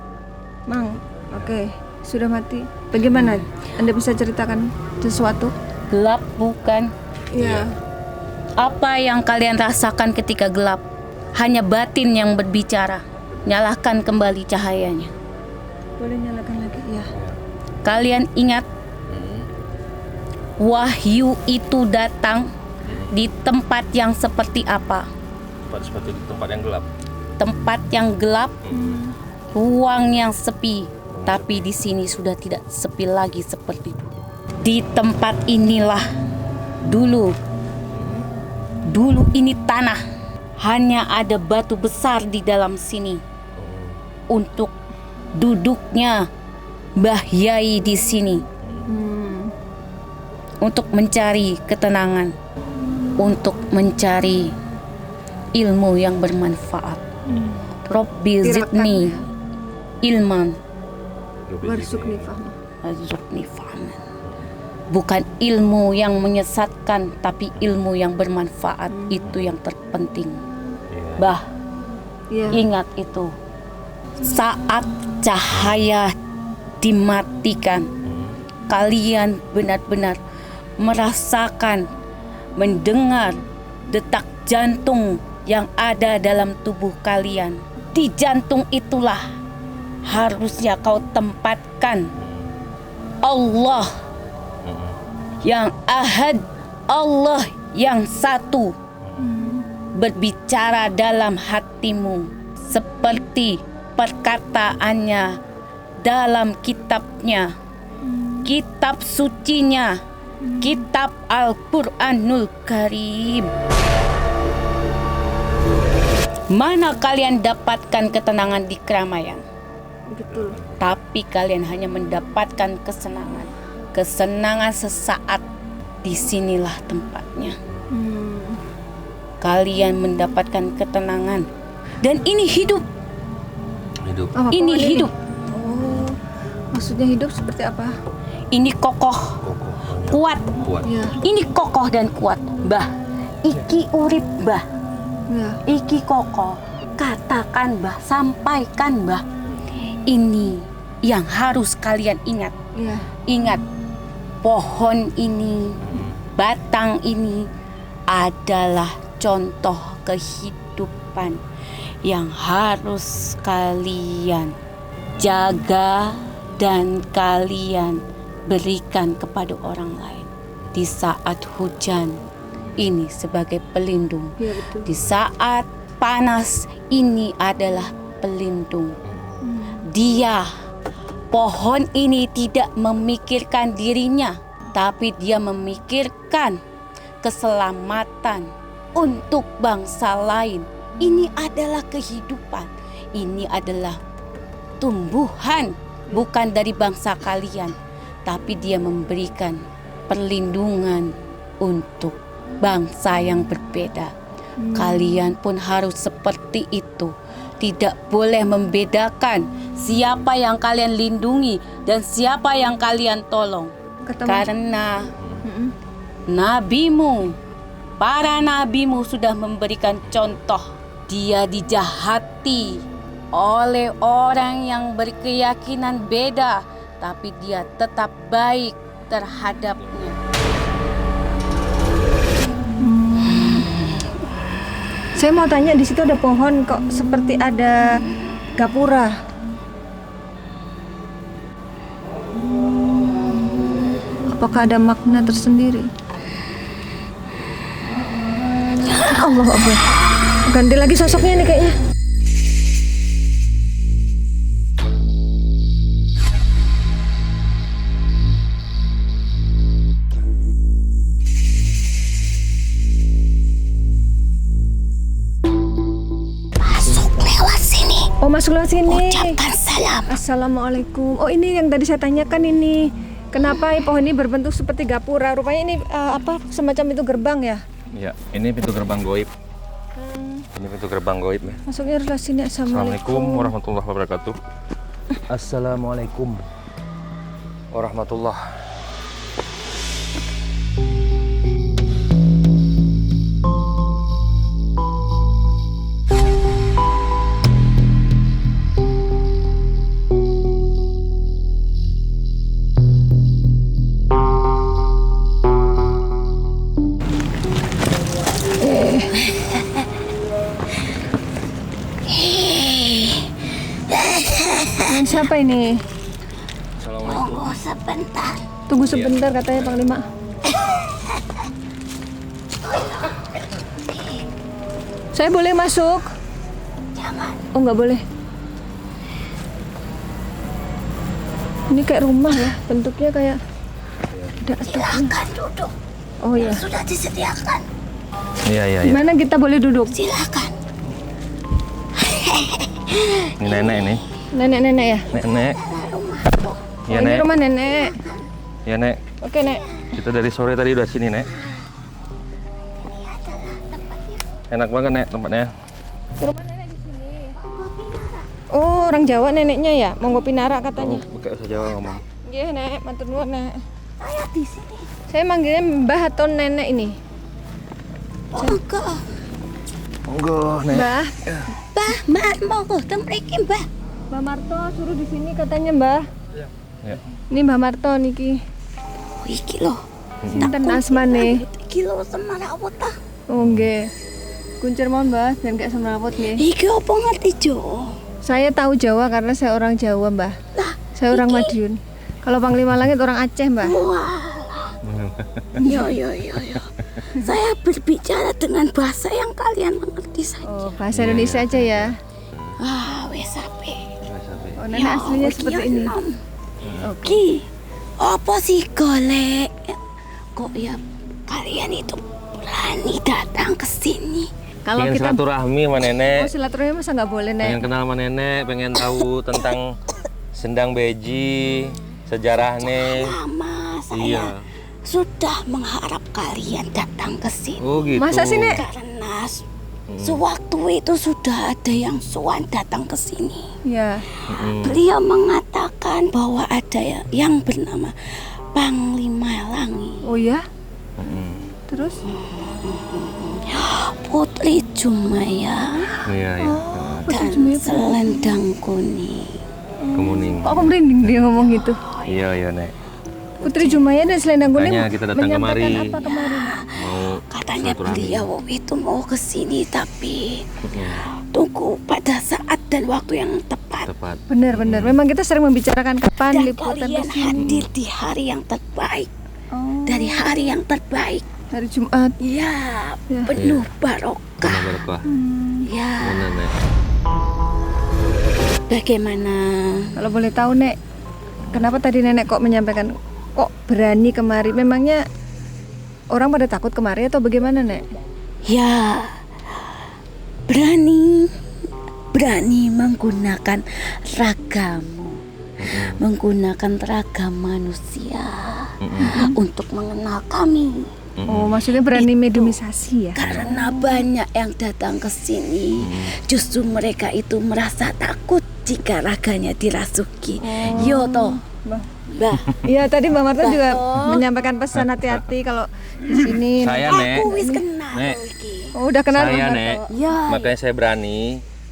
Mang. Oke, sudah mati. Bagaimana? Anda bisa ceritakan sesuatu? Gelap bukan? Iya. Apa yang kalian rasakan ketika gelap? Hanya batin yang berbicara. Nyalakan kembali cahayanya. Boleh nyalakan lagi, ya. Kalian ingat, wahyu itu datang di tempat yang seperti apa? Seperti di tempat yang gelap. Tempat yang gelap, ruang yang sepi. Tapi di sini sudah tidak sepi lagi seperti dulu. Di tempat inilah dulu ini tanah. Hanya ada batu besar di dalam sini. Untuk duduknya Mbah Yai di sini. Untuk mencari ketenangan. Untuk mencari ilmu yang bermanfaat. Robbi zidni ilman Warzuqni fahma. warzuqni fahman. Bukan ilmu yang menyesatkan, tapi ilmu yang bermanfaat. Itu yang terpenting. Bah, Iya. ingat itu. Saat cahaya dimatikan, kalian benar-benar merasakan, mendengar detak jantung yang ada dalam tubuh kalian. Di jantung itulah harusnya kau tempatkan Allah yang ahad, Allah yang satu berbicara dalam hatimu seperti perkataannya dalam kitabnya, kitab sucinya, kitab Al-Quranul Karim. Mana kalian dapatkan ketenangan di keramaian? Betul. Tapi kalian hanya mendapatkan kesenangan. Kesenangan sesaat. Disinilah tempatnya. Kalian mendapatkan ketenangan. Dan ini hidup. Hidup. Oh, Ini pohon hidup. Oh, maksudnya hidup seperti apa? Ini kokoh, kuat. Kuat. Ya, Ini kokoh dan kuat. Bah, iki urip bah. ya. Iki kokoh. Katakan bah, sampaikan bah. Ini yang harus kalian ingat. Ya. Ingat, pohon ini batang ini adalah contoh kehidupan yang harus kalian jaga dan kalian berikan kepada orang lain. Di saat hujan, ini sebagai pelindung. Iya, betul. Di saat panas, ini adalah pelindung. Dia, pohon ini tidak memikirkan dirinya, tapi dia memikirkan keselamatan untuk bangsa lain. Ini adalah kehidupan. Ini adalah tumbuhan, bukan dari bangsa kalian, tapi dia memberikan perlindungan untuk bangsa yang berbeda. Kalian pun harus seperti itu. Tidak boleh membedakan siapa yang kalian lindungi dan siapa yang kalian tolong. Karena nabimu, para nabimu sudah memberikan contoh. Dia dijahati oleh orang yang berkeyakinan beda, tapi dia tetap baik terhadapnya. Saya mau tanya, di situ ada pohon kok seperti ada gapura. Apakah ada makna tersendiri? Allah Akbar. Ganti lagi sosoknya nih kayaknya. Oh, masuk lewat sini. Ucapkan salam. Assalamualaikum. Oh, ini yang tadi saya tanyakan ini. Kenapa pohon ini berbentuk seperti gapura? Rupanya ini apa semacam itu gerbang ya? Ya, ini pintu gerbang goib. Ini pintu gerbang goib ya. Masuknya harus lewat sini. Assalamualaikum warahmatullahi wabarakatuh. Assalamualaikum warahmatullahi. Siapa ini? Assalamualaikum. Tunggu sebentar. Tunggu sebentar katanya Panglima. Saya boleh masuk? Jangan. Oh, nggak boleh. Ini kayak rumah ya, bentuknya kayak ada atapnya. Silakan duduk. Oh ya. Sudah disediakan. Iya, iya, iya. Gimana kita boleh duduk? Silakan. Ini nenek ini. Nenek-nenek ya? Nenek. Oh, Iya, ini Nek. rumah nenek. Ya, Nek. Oke, Nek. Kita dari sore tadi udah sini, Nek. Enak banget, Nek, tempatnya. Rumah nenek di sini. Oh, orang Jawa neneknya ya? Mau ngopi narak katanya. Oh, pakai bahasa Jawa ngomong. Iya, Nek. Matur nuwun, Nek. Saya di sini. Saya manggilnya Mbah atau nenek ini? Monggo. Monggo, Nek. Mbah. Mbah, Mbah, monggo teng mriki, Mbah. Mbah Marto suruh di sini katanya, Mbah. Ya. Ini Mbah Marto niki. Oh, iki lho. Sinten asmane? Iki lho semarawut ta. Oh, nggih. Kuncir mohon, Mbah, biar gak semrawut nggih. Iki apa ngerti, Jo? Saya tahu Jawa karena saya orang Jawa, Mbah. Lah, Saya orang Madiun. Kalau Panglima Langit orang Aceh, Mbah. wah. Yo. Saya berbicara dengan bahasa yang kalian mengerti saja. Oh, bahasa Indonesia aja ya. Ah, wes ape. Oh, nenek aslinya seperti ini. Oke. Apa sih golek? Kok ya kalian itu berani datang ke sini? Kalau Pengen kita silaturahmi sama nenek. oh, silaturahmi masa nggak boleh, Nek? Pengen kenal sama nenek, pengen tahu tentang sendang beji, sejarahnya. Lama saya Iya. sudah mengharap kalian datang ke sini. Oh, gitu. Masa sih, Nek? Karena sewaktu itu sudah ada yang sowan datang ke sini. Ya. Beliau mengatakan bahwa ada yang bernama Panglima Langit, Oh ya? Terus? Putri Jumaya, Iya, iya. dan selendang kuning. Kemuning. Kok aku merinding dia ngomong gitu? Iya, iya, Nek. Putri Jumaya dan Selendang Kuning Makanya kita datang menyampaikan kemari. apa kemari? Mau Katanya silaturahmi. beliau itu mau ke sini tapi tunggu pada saat dan waktu yang tepat. Tepat. Benar-benar. Memang kita sering membicarakan kapan Dan liputan kalian ke sini. hadir di hari yang terbaik. Oh, Dari hari yang terbaik. hari Jumat. Ya, Ya. penuh Iya. barokah. Benar barokah. Ya, Benar, Nek. bagaimana? Kalau boleh tahu, Nek, kenapa tadi Nenek kok menyampaikan kok berani kemari? Memangnya orang pada takut kemari atau bagaimana, Nek? Ya, berani menggunakan ragamu, menggunakan ragam manusia untuk mengenal kami. Oh, maksudnya berani mediumisasi ya? Karena banyak yang datang ke sini, justru mereka itu merasa takut jika raganya dirasuki. Yo toh, Bah. bah. Iya, tadi Mbak Marta juga Bato. menyampaikan pesan hati-hati kalau di sini. Saya, Nek. Aku wis kenal Nek. iki. Oh, udah kenal Saya, Mbak Nek. Marta? Ya. Makanya saya berani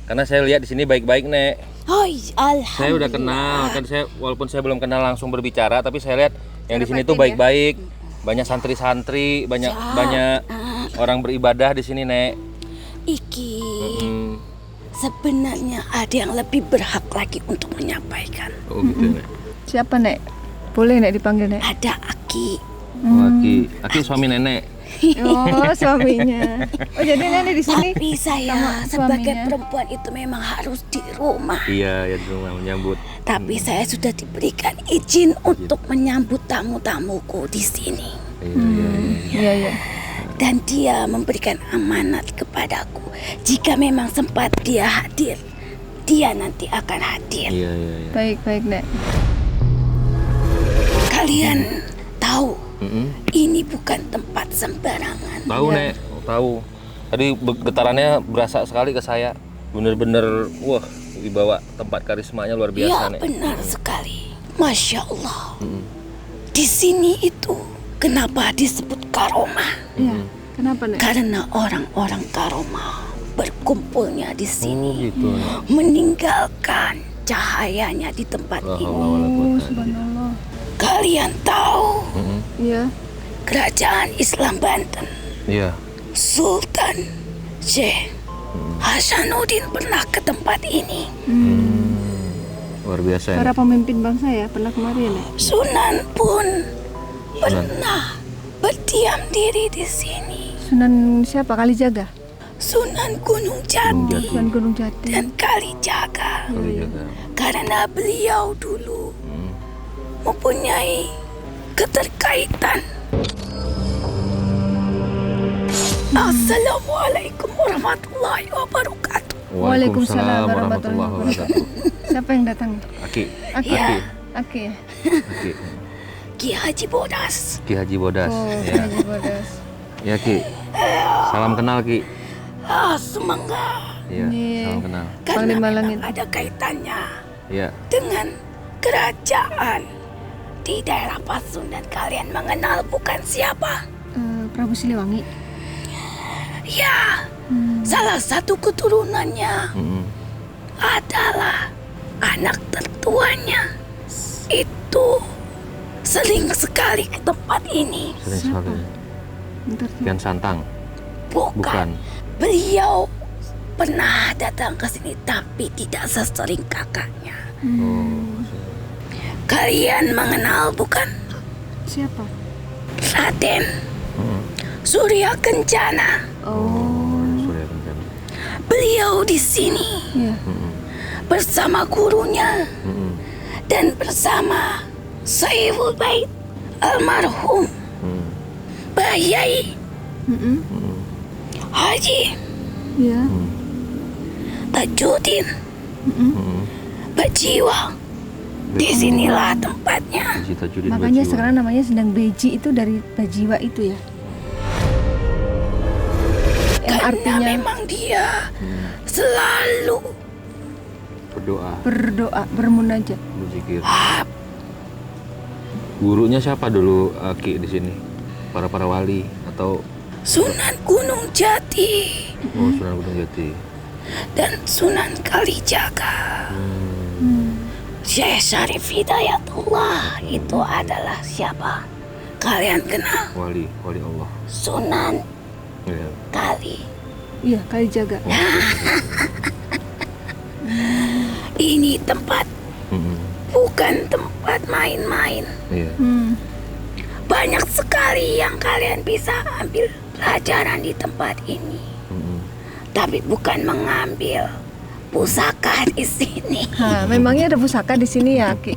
karena saya lihat di sini baik-baik, Nek. Hoi, alhamdulillah. Saya udah kenal, kan saya walaupun saya belum kenal langsung berbicara, tapi saya lihat yang di sini tuh Terpatin ya? baik-baik. Banyak santri-santri, banyak orang beribadah di sini, Nek. Iki Hmm. sebenarnya ada yang lebih berhak lagi untuk menyampaikan. Oh gitu, Nek. Siapa, Nek? Boleh, Nek, dipanggil, Nek? Ada Aki. Oh, Aki suami nenek. Oh, suaminya. Oh, jadi Nenek di sini. Tapi saya sama sebagai suaminya. perempuan itu memang harus di rumah. Iya, ya di rumah menyambut. Tapi saya sudah diberikan izin untuk menyambut tamu-tamuku di sini. Iya. Iya, iya. Dan dia memberikan amanat kepadaku. Jika memang sempat dia hadir, dia nanti akan hadir. Iya. Baik, baik, Nek. Kalian tahu, Mm-mm. ini bukan tempat sembarangan. Tahu, Iya. Nek. Tahu. Tadi getarannya berasa sekali ke saya. Bener-bener, wah, dibawa tempat karismanya luar biasa, Ya Nek. benar sekali. Masya Allah. Di sini itu kenapa disebut karomah? Iya. Kenapa, Nek? Karena orang-orang karomah berkumpulnya di Oh, sini, gitu, Nek. meninggalkan cahayanya di tempat La ini. haula wala Oh, quwata. subhanallah. Kalian tahu Mm-mm. Iya. kerajaan Islam Banten, Iya. Sultan Syekh Hasanuddin pernah ke tempat ini. Luar biasa, ya, Para Nek. pemimpin bangsa ya pernah kemari ya, Nek? Sunan pun pernah berdiam diri di sini. Sunan siapa? Kalijaga? Sunan Gunung Jati Sunan Gunung Jati. dan Kalijaga. Kali jaga. Karena beliau dulu mempunyai keterkaitan. Assalamualaikum warahmatullahi wabarakatuh. Waalaikumsalam warahmatullahi wabarakatuh. Siapa yang datang? Aki. Aki. Ya. Aki. Aki. Ki Haji Bodas. Ki Haji Bodas. Oh, Ya. Haji Bodas. Ya, Ki. Salam kenal, Ki. Semoga Iya, Iya. salam kenal. karena Panglima memang Langit. ada kaitannya Iya. dengan kerajaan di daerah Pasundan. Kalian mengenal bukan siapa? Prabu Siliwangi. Ya, salah satu keturunannya Mm-mm. adalah anak tertuanya. Itu sering sekali ke tempat ini. Sering sekali. Bentar. Kian Santang. Bukan. Bukan. Beliau pernah datang ke sini tapi tidak sesering kakaknya. Oh. Kalian mengenal bukan? Siapa? Raden Mm-mm. Surya Kencana. Oh. Surya Kencana. Beliau di sini Iya. Mm-mm. bersama gurunya Mm-mm. dan bersama Saiful Bait almarhum Mm-mm. Bayai Mm-mm. Haji Iya. Tajuddin Mm-mm. Bajiwa. Disinilah tempatnya. Haji Tajuddin Makanya Bajiwa. sekarang namanya Sendang Beji itu dari Bajiwa itu ya. Yang Karena artinya memang dia selalu berdoa, berdoa, bermunajat. berzikir. Gurunya siapa dulu, Ki, di sini? Para wali atau Sunan Gunung Jati Sunan Gunung Jati? dan Sunan Kalijaga. Syekh Syarif Hidayatullah itu adalah siapa? Kalian kenal? Wali Allah. Sunan Iya. Kali. Iya, kali jaga. Ini tempat Mm-mm. bukan tempat main-main. Iya. Banyak sekali yang kalian bisa ambil pelajaran di tempat ini. Mm-mm. Tapi bukan mengambil pusaka di sini. Nah, memangnya ada pusaka di sini ya, Ki?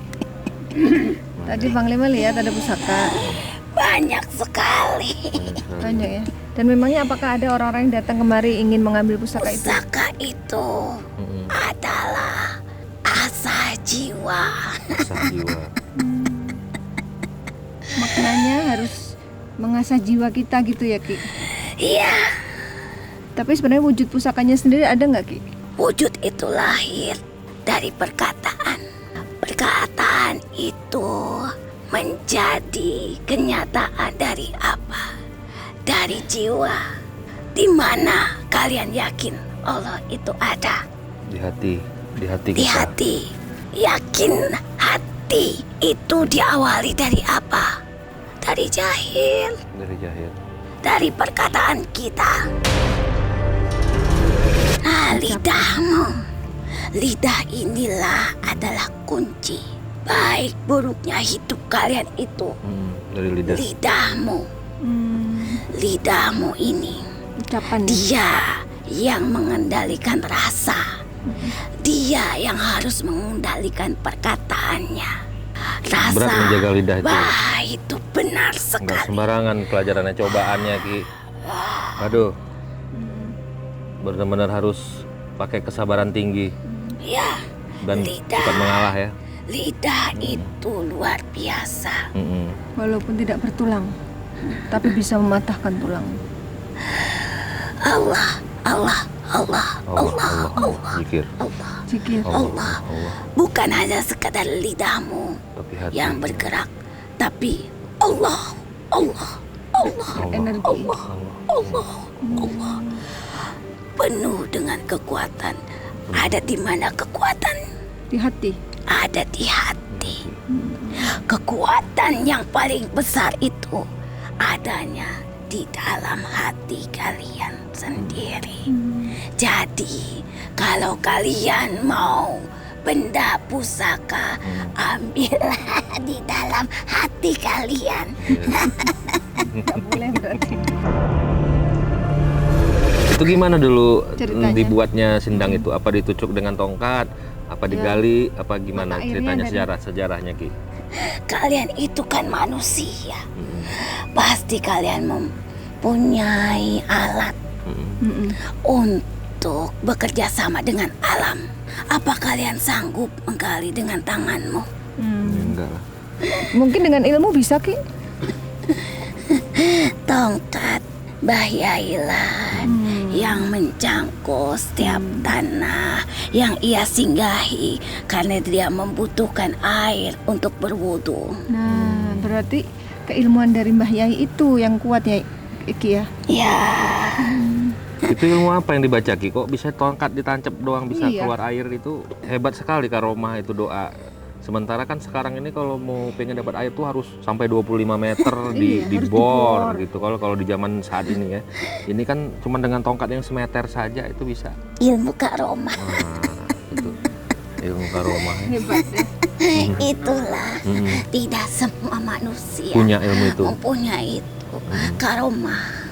Tadi Panglima lihat ada pusaka. Banyak sekali. Banyak ya. Dan memangnya apakah ada orang-orang yang datang kemari ingin mengambil pusaka itu? Pusaka itu Mm-mm. adalah asa jiwa. Asah jiwa. Maknanya harus mengasah jiwa kita gitu ya, Ki? Iya, Tapi sebenarnya wujud pusakanya sendiri ada nggak, Ki? wujud itu lahir dari perkataan. Perkataan itu menjadi kenyataan dari apa? Dari jiwa. Di mana kalian yakin Allah itu ada? Di hati Di kita. hati. Yakin hati itu diawali dari apa? Dari jahil. Dari jahil. Dari perkataan kita. Nah, lidahmu. Lidah inilah adalah kunci. Baik buruknya hidup kalian itu. Dari lidah. Lidahmu. Lidahmu ini. Ucapan ya? Dia yang mengendalikan rasa. Dia yang harus mengendalikan perkataannya. Rasa. Berat menjaga lidah itu. Wah, itu benar Enggak sekali. sembarangan pelajarannya, cobaannya, Ki. Aduh. Benar-benar harus pakai kesabaran tinggi Ya, dan lidah. cepat mengalah ya. Lidah itu luar biasa. Mm-mm. Walaupun tidak bertulang, tapi bisa mematahkan tulang. Allah, Allah, Allah, Allah, Allah. Zikir. Allah, Zikir. Allah. Allah. Bukan hanya sekadar lidahmu Tapi hati. yang bergerak, tapi Allah, Allah, Allah, Energi. Allah, Allah, Allah. Penuh dengan kekuatan. Ada di mana kekuatan? Di hati. Ada di hati. Kekuatan yang paling besar itu adanya di dalam hati kalian sendiri. Jadi, kalau kalian mau benda pusaka, ambillah di dalam hati kalian. Nggak boleh berarti. Itu gimana dulu Ceritanya? dibuatnya sindang itu? Apa ditucuk dengan tongkat? Apa digali? Apa gimana Mata airnya ceritanya dari- sejarahnya, Ki? Kalian itu kan manusia. Pasti kalian mempunyai alat untuk bekerja sama dengan alam. Apa kalian sanggup menggali dengan tanganmu? Enggak lah. Mungkin dengan ilmu bisa, Ki? Tongkat Bahyailan yang menjangkau setiap tanah yang ia singgahi karena dia membutuhkan air untuk berwudu. Nah, berarti keilmuan dari Mbah Yai itu yang kuat ya, Ki ya? Ya, Itu ilmu apa yang dibaca, Ki? Kok bisa tongkat ditancap doang bisa Iya. keluar air? Itu hebat sekali karomah itu doa. Sementara kan sekarang ini kalau mau pengen dapat air tuh harus sampai 25 meter Iya, di harus bor dibor. gitu. Kalau di zaman saat ini ya. Ini kan cuma dengan tongkat yang semeter saja itu bisa. ilmu karomah. Nah, itu ilmu karomah. Ya. Hebat ya. Itulah tidak semua manusia Punya ilmu itu. mempunyai itu. Karomah.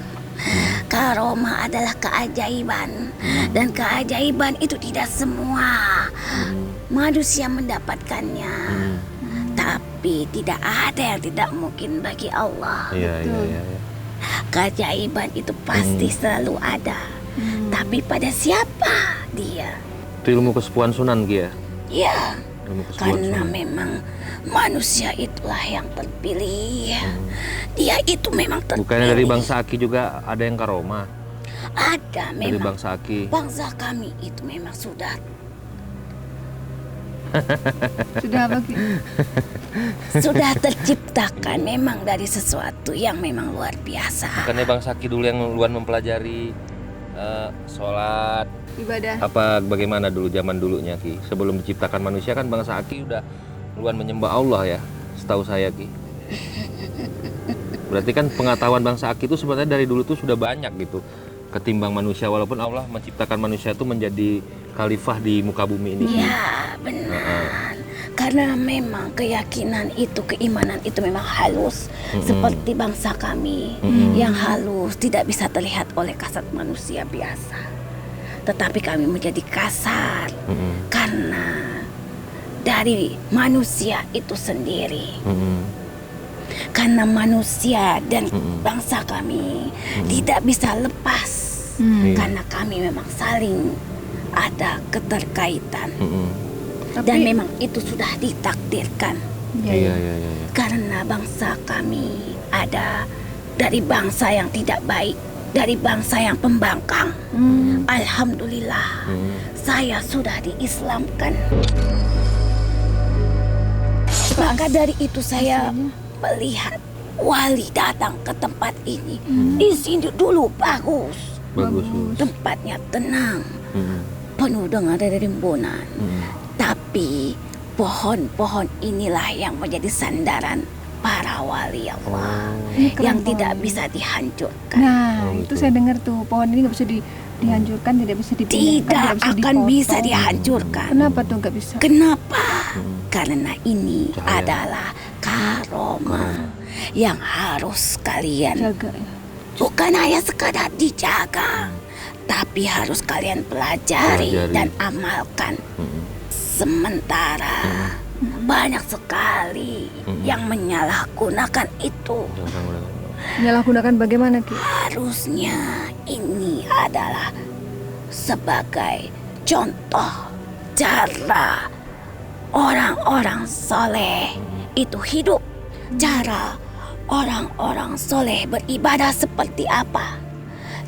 Karomah adalah keajaiban. Dan keajaiban itu tidak semua manusia mendapatkannya. Tapi tidak ada yang tidak mungkin bagi Allah. Iya, iya. Keajaiban itu pasti selalu ada. Tapi pada siapa dia? Itu ilmu kesepuan Sunan, Ki ya. Ya, Ilmu kesepuan karena Sunan. memang manusia itulah yang terpilih. Dia itu memang terpilih. Bukannya dari bangsa Aki juga ada yang karomah? Ada Dari memang. bangsa Aki. Bangsa kami itu memang sudah Sudah apa, Ki? sudah terciptakan memang dari sesuatu yang memang luar biasa. Bukannya bangsa Aki dulu yang duluan mempelajari sholat, Ibadah. apa bagaimana dulu zaman dulunya Ki? Sebelum diciptakan manusia kan bangsa Aki udah duluan menyembah Allah ya, setahu saya Ki. Berarti kan pengetahuan bangsa Aki itu sebenarnya dari dulu tuh sudah banyak gitu ketimbang manusia, walaupun Allah menciptakan manusia itu menjadi khalifah di muka bumi ini. Ki. Ya, benar. Karena memang keyakinan itu, keimanan itu memang halus. Seperti bangsa kami yang halus, tidak bisa terlihat oleh kasat manusia biasa. Tetapi kami menjadi kasar karena dari manusia itu sendiri. Karena manusia dan bangsa kami tidak bisa lepas. Karena kami memang saling ada keterkaitan. Dan memang itu sudah ditakdirkan. Iya. Karena bangsa kami ada dari bangsa yang tidak baik, dari bangsa yang pembangkang. Alhamdulillah, saya sudah diislamkan. Maka dari itu saya melihat wali datang ke tempat ini. Di sini dulu bagus. Tempatnya tenang, penuh dengan rimbunan. Tapi pohon-pohon inilah yang menjadi sandaran para wali Allah yang tidak bisa dihancurkan. Nah, itu saya dengar tuh, pohon ini nggak bisa dihancurkan, tidak bisa dipindahkan, Tidak akan bisa dihancurkan. Kenapa tuh nggak bisa? Kenapa? Karena ini adalah karomah yang harus kalian Jaga ya. bukan hanya sekadar dijaga, tapi harus kalian pelajari dan amalkan. Sementara banyak sekali yang menyalahgunakan itu. Menyalahgunakan bagaimana Ki? Harusnya ini adalah sebagai contoh cara orang-orang soleh itu hidup. Cara orang-orang soleh beribadah seperti apa?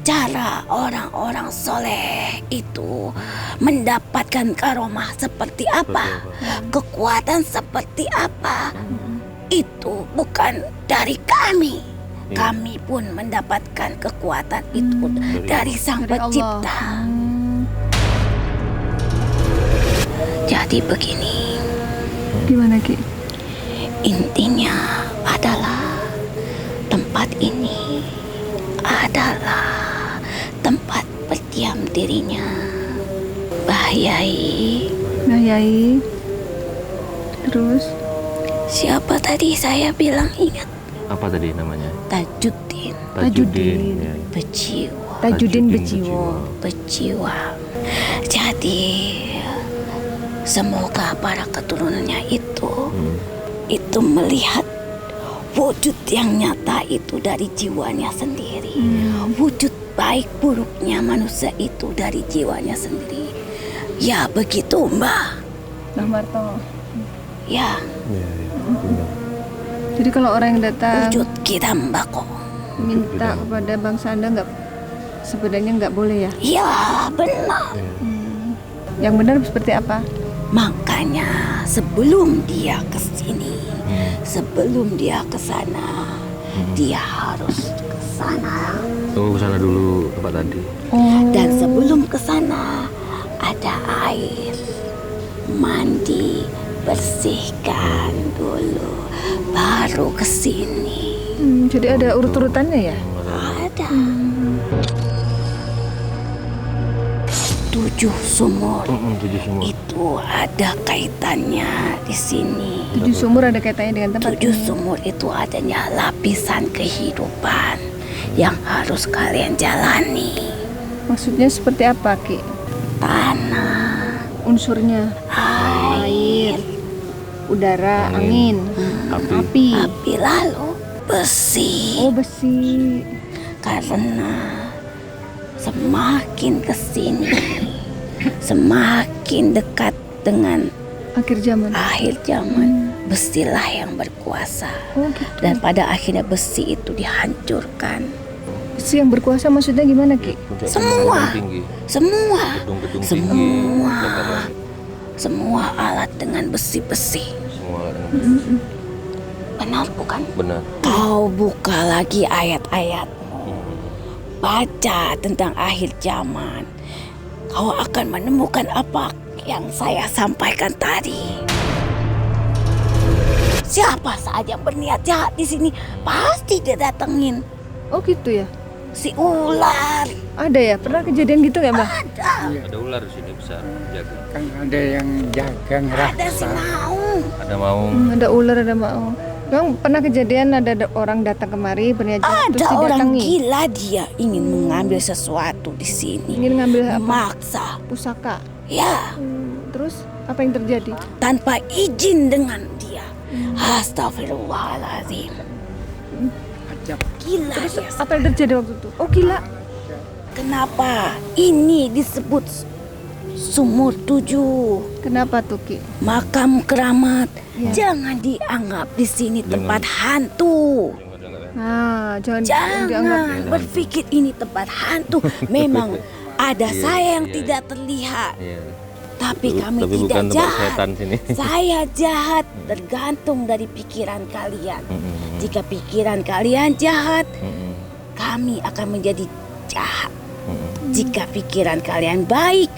Cara orang-orang soleh itu mendapatkan karomah seperti apa? Kekuatan seperti apa? Itu bukan dari kami. Kami pun mendapatkan kekuatan itu dari Sang Dari Allah. Pencipta. Jadi begini, Gimana Ki? intinya adalah tempat ini adalah tempat berdiam dirinya Mbah Yai. Nah Yai. Terus? Siapa tadi saya bilang ingat? Apa tadi namanya? Tajuddin Tajuddin. Ya. Bejiwa. Tajuddin Bejiwo. Bejiwa. Jadi semoga para keturunannya itu melihat wujud yang nyata itu dari jiwanya sendiri. Wujud baik buruknya manusia itu dari jiwanya sendiri. Ya begitu Mbak. Mbah Marto. Ya Jadi kalau orang yang datang wujud kita Mbak kok. minta kepada bangsa Anda sebenarnya nggak boleh ya? Ya benar. Yang benar seperti apa? Makanya sebelum dia ke sini, sebelum dia ke sana, dia harus ke sana. Tunggu kesana dulu tempat tadi. Dan sebelum ke sana ada air mandi, bersihkan dulu, baru ke sini. Jadi ada urut-urutannya ya? Ada 7 sumur. 7 sumur. Itu ada kaitannya di sini. 7 sumur ada kaitannya dengan tempat 7 ini. sumur itu adanya lapisan kehidupan yang harus kalian jalani. Maksudnya seperti apa Ki? Tanah, Unsurnya air, udara, angin, api. api, lalu besi. Oh besi. Karena semakin kesini, semakin dekat dengan Akhir zaman. akhir zaman, besilah yang berkuasa. Oh gitu. Dan pada akhirnya besi itu dihancurkan. Besi yang berkuasa maksudnya gimana Ki? Semua. Tinggi. Semua, Gedung-gedung semua, tinggi. semua alat dengan besi-besi. Semua Benar bukan? benar. Kau buka lagi ayat-ayat. baca tentang akhir zaman, kau akan menemukan apa yang saya sampaikan tadi. Siapa saja yang berniat jahat di sini pasti dia datengin Oh gitu ya? si ular. Ada ya? Pernah kejadian gitu nggak, Mbak? Ada ular di sini besar, jaga. Kan ada yang jaga Ada si ngerasa. maung. Ada maung. Ada ular, ada maung. Bang, pernah kejadian ada orang datang kemari berniat jahat terus Ada orang didatangi? gila, dia ingin mengambil sesuatu di sini. Ingin ngambil apa? Memaksa. Pusaka. Ya, Terus apa yang terjadi? tanpa izin dengan dia. Astagfirullahaladzim. Ajab. Gila Terus dia. apa yang terjadi waktu itu? Oh gila. Kenapa ini disebut sumur 7? Kenapa tuh Ki? Makam keramat. Ya. Jangan dianggap di sini tempat hantu. Nah, jangan dianggap. Jangan berpikir ini tempat hantu. Memang ada Iya, saya yang iya, tidak terlihat. Iya. Tapi kami Tapi bukan tidak tempat jahat. setan sini. Saya jahat tergantung dari pikiran kalian. Mm-mm. Jika pikiran kalian jahat, Mm-mm. kami akan menjadi jahat. Mm-mm. Jika pikiran kalian baik,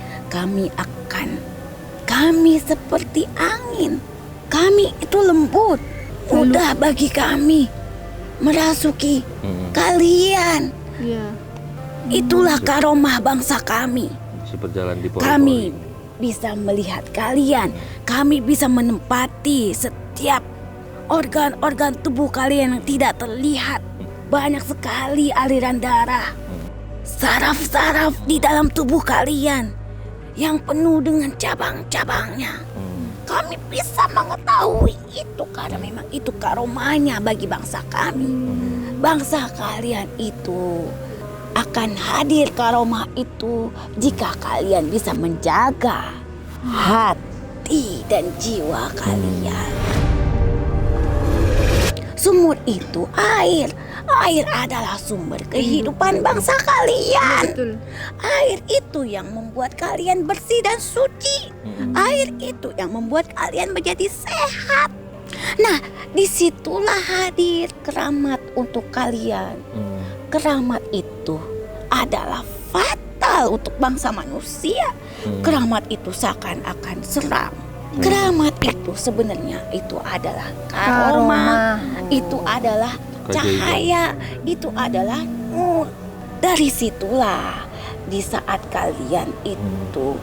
kami seperti angin. Kami itu lembut, mudah bagi kami merasuki Mm-mm. kalian. Iya. Itulah karomah bangsa kami. Bisa berjalan di pohon. Kami bisa melihat kalian. Kami bisa menempati setiap organ-organ tubuh kalian yang tidak terlihat. Banyak sekali aliran darah, saraf-saraf di dalam tubuh kalian yang penuh dengan cabang-cabangnya. Kami bisa mengetahui itu karena memang itu karomahnya bagi bangsa kami. Bangsa kalian itu akan hadir karomah itu jika kalian bisa menjaga hati dan jiwa kalian. Sumur itu air. Air adalah sumber kehidupan bangsa kalian. Betul. Air itu yang membuat kalian bersih dan suci. Air itu yang membuat kalian menjadi sehat. Nah, disitulah hadir keramat untuk kalian. Keramat itu adalah fatal untuk bangsa manusia. Keramat itu seakan-akan seram. Keramat itu sebenarnya itu adalah karomah. Itu adalah cahaya. Itu adalah nur. Dari situlah di saat kalian itu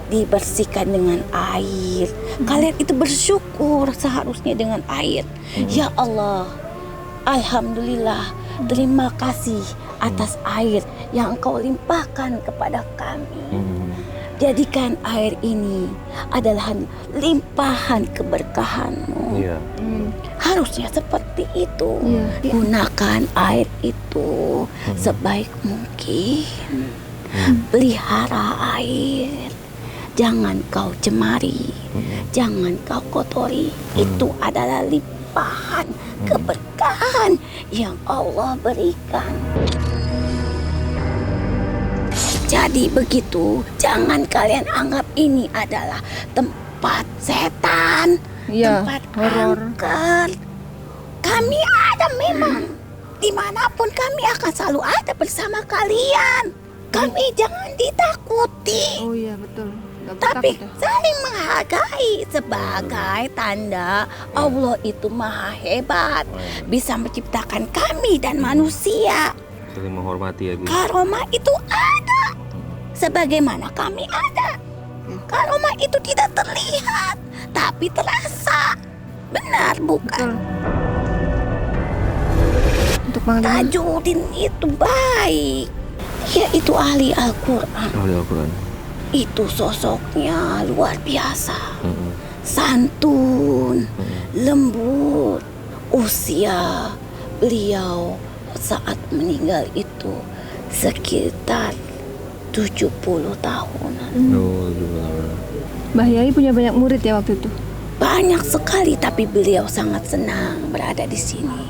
dibersihkan dengan air, kalian itu bersyukur seharusnya dengan air. Ya Allah, alhamdulillah, terima kasih atas air yang Engkau limpahkan kepada kami. Jadikan air ini adalah limpahan keberkahan-Mu. Iya. Harusnya seperti itu. Iya. Gunakan air itu sebaik mungkin. Pelihara air. Jangan kau cemari. Jangan kau kotori. Itu adalah limpahan keberkahan yang Allah berikan. Jadi begitu, jangan kalian anggap ini adalah tempat setan, Iya, tempat horor. angker. Kami ada memang. Dimanapun kami akan selalu ada bersama kalian. Kami jangan ditakuti. Oh iya, betul. Nggak Tapi takut ya? saling menghargai sebagai tanda Allah itu maha hebat. Bisa menciptakan kami dan manusia. Saling menghormati ya, Bu. Karomah itu ada. Sebagaimana kami ada. Karomah itu tidak terlihat, tapi terasa. Benar bukan? Betul. Untuk Mang Diman. Tajudin itu baik. Dia itu ahli Al-Quran. Ahli Al-Quran. Itu sosoknya luar biasa. Santun, lembut. Usia beliau saat meninggal itu sekitar 70 tahunan. Mbah Yai punya banyak murid ya waktu itu? Banyak sekali, tapi beliau sangat senang berada di sini.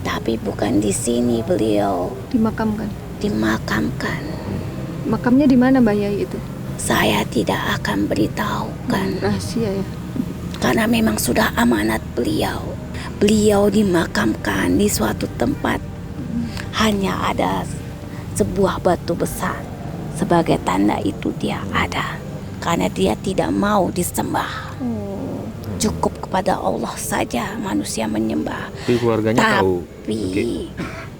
Tapi bukan di sini beliau Dimakamkan. dimakamkan. Makamnya di mana Mbah Yai itu? Saya tidak akan beritahukan Rahasia ya. karena memang sudah amanat beliau. Beliau dimakamkan di suatu tempat. Hanya ada sebuah batu besar. Sebagai tanda itu dia ada. Karena dia tidak mau disembah. Cukup kepada Allah saja manusia menyembah. Tapi keluarganya tahu. Tapi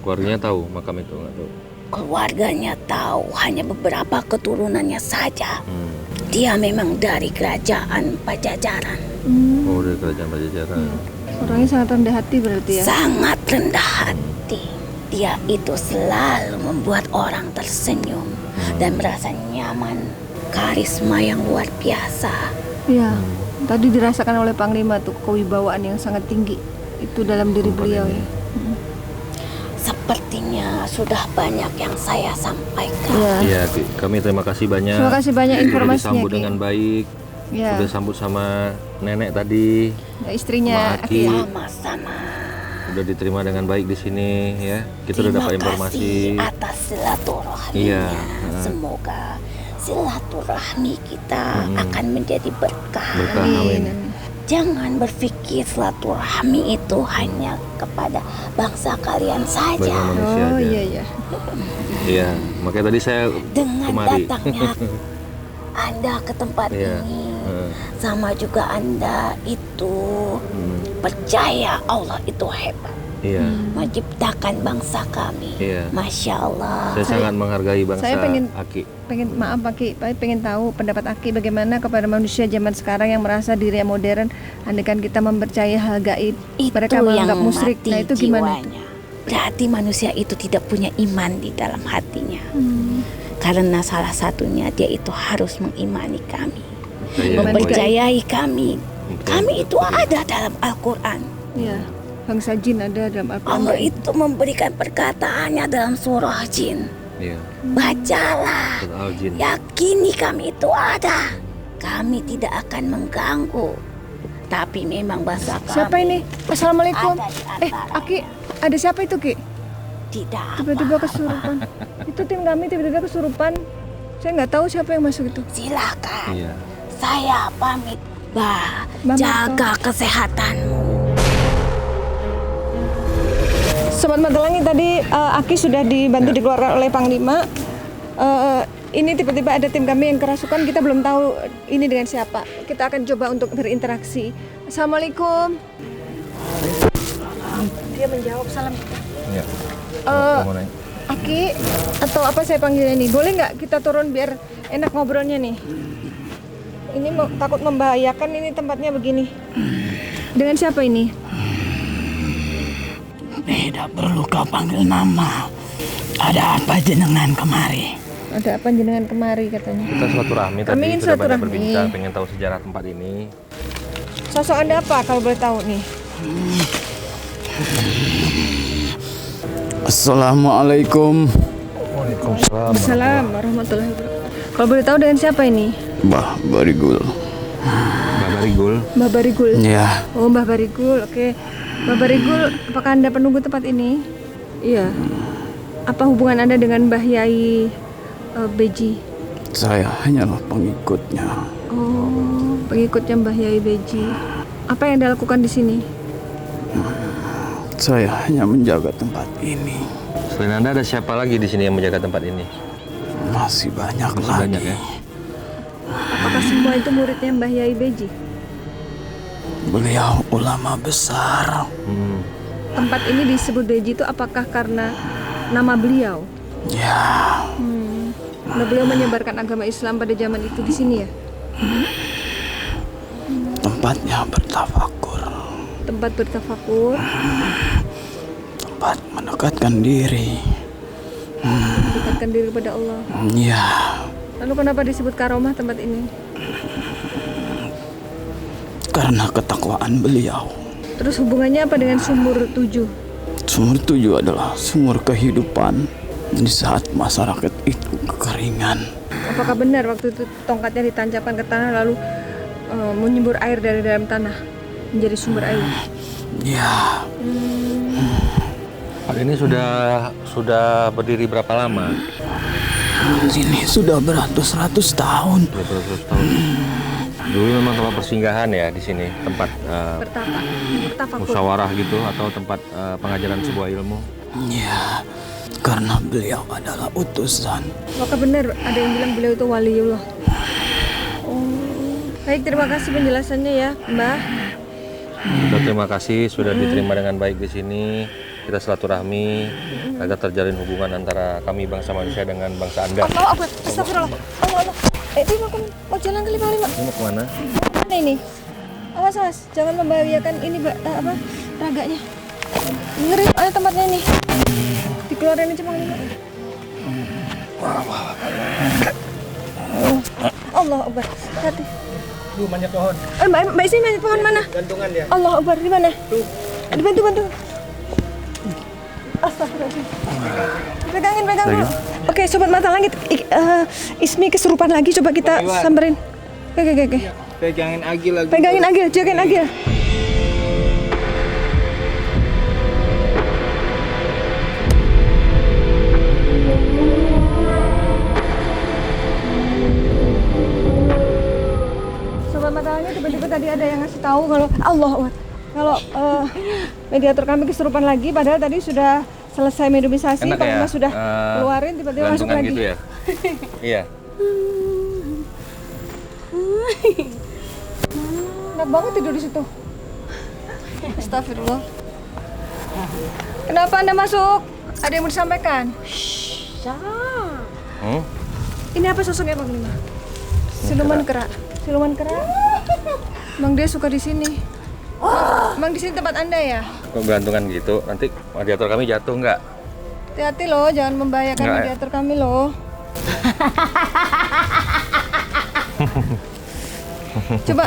Keluarganya tahu makam itu nggak tahu. keluarganya tahu, hanya beberapa keturunannya saja. Dia memang dari kerajaan Pajajaran. Oh, dari kerajaan Pajajaran. Orangnya sangat rendah hati berarti ya. Sangat rendah hati. Dia itu selalu membuat orang tersenyum dan merasa nyaman. Karisma yang luar biasa. Iya. Tadi dirasakan oleh Panglima tuh kewibawaan yang sangat tinggi itu dalam diri beliau ya. Sepertinya sudah banyak yang saya sampaikan. Iya. Iya, Ki. Kami terima kasih banyak. Terima kasih banyak Sudah informasinya, disambut Ki. dengan baik. Iya. Sudah sambut sama nenek tadi. Ya, istrinya Sama Aki. Sama-sama. Sudah diterima dengan baik di sini ya. Kita sudah dapat informasi. Terima kasih atas silaturahminya. Iya. Semoga silaturahmi kita akan menjadi berkah. Berkah, amin. Jangan berpikir silaturahmi itu hanya kepada bangsa kalian saja. Bagi manusia Oh aja. iya iya. Iya, makanya tadi saya Dengan kemari. datangnya Anda ke tempat Iya. ini, sama juga Anda itu percaya Allah itu hebat, Iya. menciptakan bangsa kami. Iya. Masya Allah. Saya sangat menghargai bangsa saya pengen- Aki. Maaf Aki, pengen tahu pendapat Aki bagaimana kepada manusia zaman sekarang yang merasa diri yang modern, andaikan kita mempercayai hal gaib, Itu mereka yang menganggap musyrik. mati Nah itu gimana itu? jiwanya. Berarti manusia itu tidak punya iman di dalam hatinya. Karena salah satunya dia itu harus mengimani kami, mempercayai kami. Kami itu ada dalam Al-Quran. Iya. Bangsa jin ada dalam Al-Quran. Allah itu memberikan perkataannya dalam surah jin. Iya. Bacalah, Surah Al-Jin. yakini kami itu ada. Kami tidak akan mengganggu. Tapi memang bahasa kami Siapa ini? Assalamualaikum. ada di antara. Aki, ada siapa itu Ki? Tidak Tiba-tiba kesurupan. Itu tim kami tiba-tiba kesurupan. Saya nggak tahu siapa yang masuk itu. silakan. Iya. Saya pamit. Bah, Mama, jaga kesehatanmu. Sobat Matelangi tadi Aki sudah dibantu dikeluarkan oleh Panglima. Ini tiba-tiba ada tim kami yang kerasukan, kita belum tahu ini dengan siapa. Kita akan coba untuk berinteraksi. Assalamualaikum. Dia menjawab salam. Iya. Eh, Mau naik? Aki atau apa saya panggilnya nih? Boleh nggak kita turun biar enak ngobrolnya nih? Ini takut membahayakan ini tempatnya begini. Dengan siapa ini? Tidak perlu kau panggil nama. Ada apa jenengan kemari? Ada apa jenengan kemari katanya? Kita silaturahmi Kami tadi ingin sudah banyak silaturahmi. berbincang, pengen tahu sejarah tempat ini. Sosok Anda apa kalau boleh tahu nih? Assalamualaikum. Waalaikumsalam. Assalamualaikum warahmatullahi wabarakatuh. Kalau boleh tahu dengan siapa ini? Mbah Barigul. Mbak Barigul. Mbah Barigul. Ya, Oh, Mbah Barigul. Oke. Mbah Barigul, apakah Anda penunggu tempat ini? Iya. Apa hubungan Anda dengan Mbah Yai Beji? saya hanyalah pengikutnya. Oh, pengikutnya Mbah Yai Beji. Apa yang Anda lakukan di sini? Saya hanya menjaga tempat ini. Selain Anda ada siapa lagi di sini yang menjaga tempat ini? Masih banyak Masih lagi. banyak ya? Apakah semua itu muridnya Mbah Yai Beji? Beliau ulama besar. Tempat ini disebut Beji itu apakah karena nama beliau? Ya, Nah, beliau menyebarkan agama Islam pada zaman itu di sini ya? tempatnya bertafakur. Tempat bertafakur, Tempat mendekatkan diri. mendekatkan diri kepada Allah. Ya, Lalu kenapa disebut karomah tempat ini? karena ketakwaan beliau. Terus hubungannya apa dengan sumur 7? Sumur 7 adalah sumur kehidupan di saat masyarakat itu kekeringan. Apakah benar waktu itu tongkatnya ditancapkan ke tanah lalu menyembur air dari dalam tanah menjadi sumber air? Ya, Tempat ini sudah berdiri berapa lama? ini sudah beratus-ratus tahun. Beratus tahun. Dulu memang tempat persinggahan ya di sini, tempat Bertafakur. musyawarah gitu atau tempat pengajaran sebuah ilmu. Ya, karena beliau adalah utusan. Apakah benar ada yang bilang beliau itu waliullah? Baik, terima kasih penjelasannya ya, Mbah. Kita terima kasih sudah diterima dengan baik di sini. Kita silaturahmi agar terjalin hubungan antara kami bangsa manusia dengan bangsa Anda. Allah Akbar, astagfirullah. Allah. Dia mau jalan ke 55. Ini mau kemana? Mana ini? Awas, awas, jangan membahayakan ini apa raganya. Ngeri ada tempatnya ini. Dikeluarin aja Bang Lima. Allah Akbar. Hati. Tuh manjat pohon. Mbak Isi manjat pohon mana? Gantungan dia. Allah Akbar, di mana? Tuh. Bantu. Astagfirullahaladzim. Pegangin. Oke, sobat mata langit, Ismi kesurupan lagi, coba kita samperin. Oke. Pegangin Agil lagi. Pegangin Agil, jagain Agil. Sobat mata langit, tiba-tiba tadi ada yang ngasih tahu kalau mediator kami kesurupan lagi, padahal tadi sudah selesai mediumisasi, Enak Pak ya? Lima sudah keluarin, tiba-tiba masuk Gantungan lagi. gitu ya? Iya. Enak banget tidur di situ. Astagfirullah. Kenapa Anda masuk? Ada yang mau disampaikan? Ini apa sosoknya Bang Lima? Siluman kera. Emang dia suka di sini. Emang di sini tempat Anda ya? Kok gantungan gitu? Nanti mediator kami jatuh nggak? Hati-hati loh, jangan membahayakan Nggak, ya? mediator kami loh. Coba.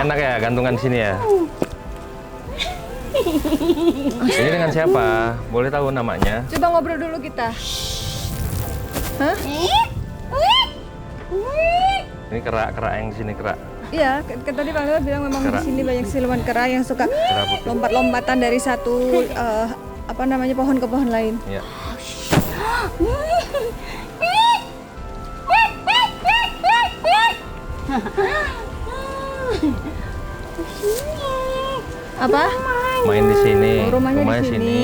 Enak ya gantungan sini ya? Ini dengan siapa? Boleh tahu namanya? Coba ngobrol dulu kita. Hah? Ini kera yang di sini kera. Iya, kan tadi Bang Lima bilang memang Kera. di sini banyak siluman kera yang suka Kera putih. lompat-lompatan dari satu pohon ke pohon lain. Iya. Apa? Main di sini. Oh, rumahnya di sini.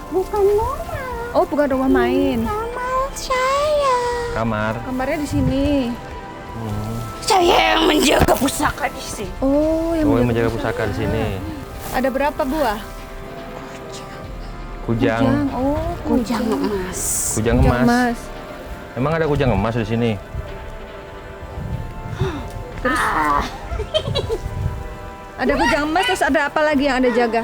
Bukan rumah, Oh, bukan rumah main. kamar saya. Kamar. Kamarnya di sini. Saya yang menjaga pusaka di sini. Oh, yang Oh, yang menjaga pusaka di sini. ada berapa buah? Kujang. Oh, Kujang emas. Kujang Kujang emas. emas. Emang ada kujang emas di sini? Ada kujang emas, terus ada apa lagi yang Anda jaga?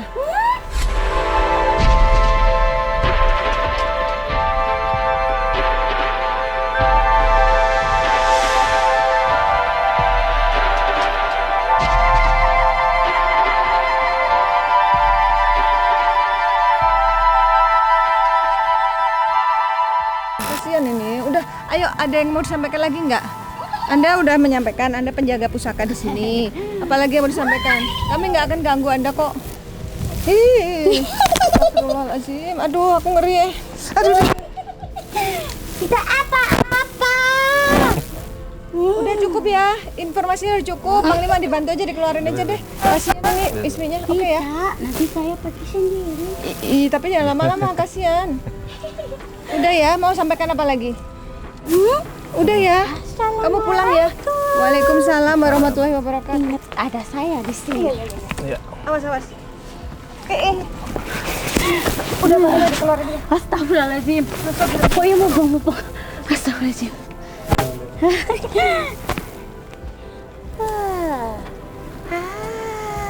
Kasihan ini. Udah, ayo ada yang mau disampaikan lagi nggak? Anda udah menyampaikan Anda penjaga pusaka di sini. Apalagi yang mau disampaikan? Kami nggak akan ganggu Anda kok. Astagfirullahaladzim. Aduh, aku ngeri. Aduh. Tidak apa-apa. Udah cukup ya. Informasinya udah cukup. Bang Lima dibantu aja, dikeluarin aja deh. Kasihan ini Isminya. Oke ya. Tidak, nanti saya pergi sendiri. Tapi jangan lama-lama, kasihan. Udah ya, mau sampaikan apa lagi? Udah ya. Kamu pulang ya. Waalaikumsalam warahmatullahi wabarakatuh. Ingat ada saya di sini. Iya. Awas, awas. Udah mau dikeluarin aja. Astagfirullahaladzim. Oh iya, mubang. Astagfirullahaladzim.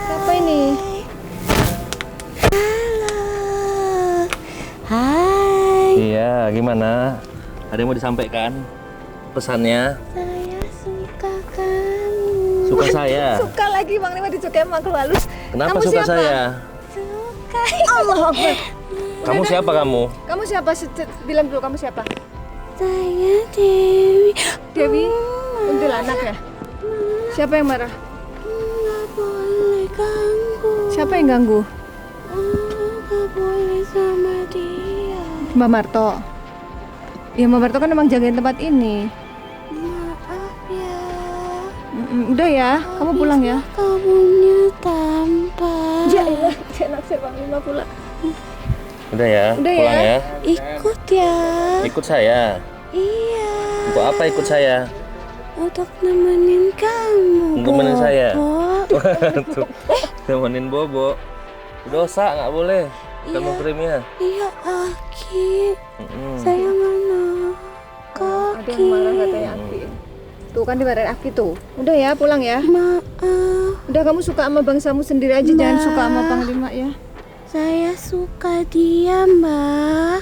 Apa ini? Hai, Iya, gimana? Ada yang mau disampaikan? Pesannya? saya suka kamu. Suka saya. Suka lagi Bang Lima disukai sama makhluk halus. Kenapa Kamu suka siapa? saya? Suka. Allah Akbar. Kamu siapa kamu? Kamu siapa? Bilang dulu kamu siapa? Saya Dewi. Dewi? Kuntilanak ya? Siapa yang marah? Nggak boleh ganggu. Siapa yang ganggu? Nggak boleh sama dia. Mbak Marto. Ya Mbak Marto kan emang jagain tempat ini. Maaf ya. Udah ya, kamu pulang ya. Kamunya tampan. Ya elah, saya naksir Bang Lima pula. Udah ya, Udah pulang ya. ya. Ikut ya. Ikut saya. Iya. Untuk apa ikut saya? Untuk nemenin kamu. Untuk nemenin saya? Bobo. Tuh, temenin Bobo. Dosa, nggak boleh. Kan mau krimnya. Iya, Aki. Mm-mm. Saya mana? Ada yang marah katanya Aki. Tuh kan dimarahin Aki tuh. Udah ya, pulang ya. Maaf, Udah, kamu suka sama bangsamu sendiri aja, jangan suka sama Panglima ya. saya suka dia, Mbak.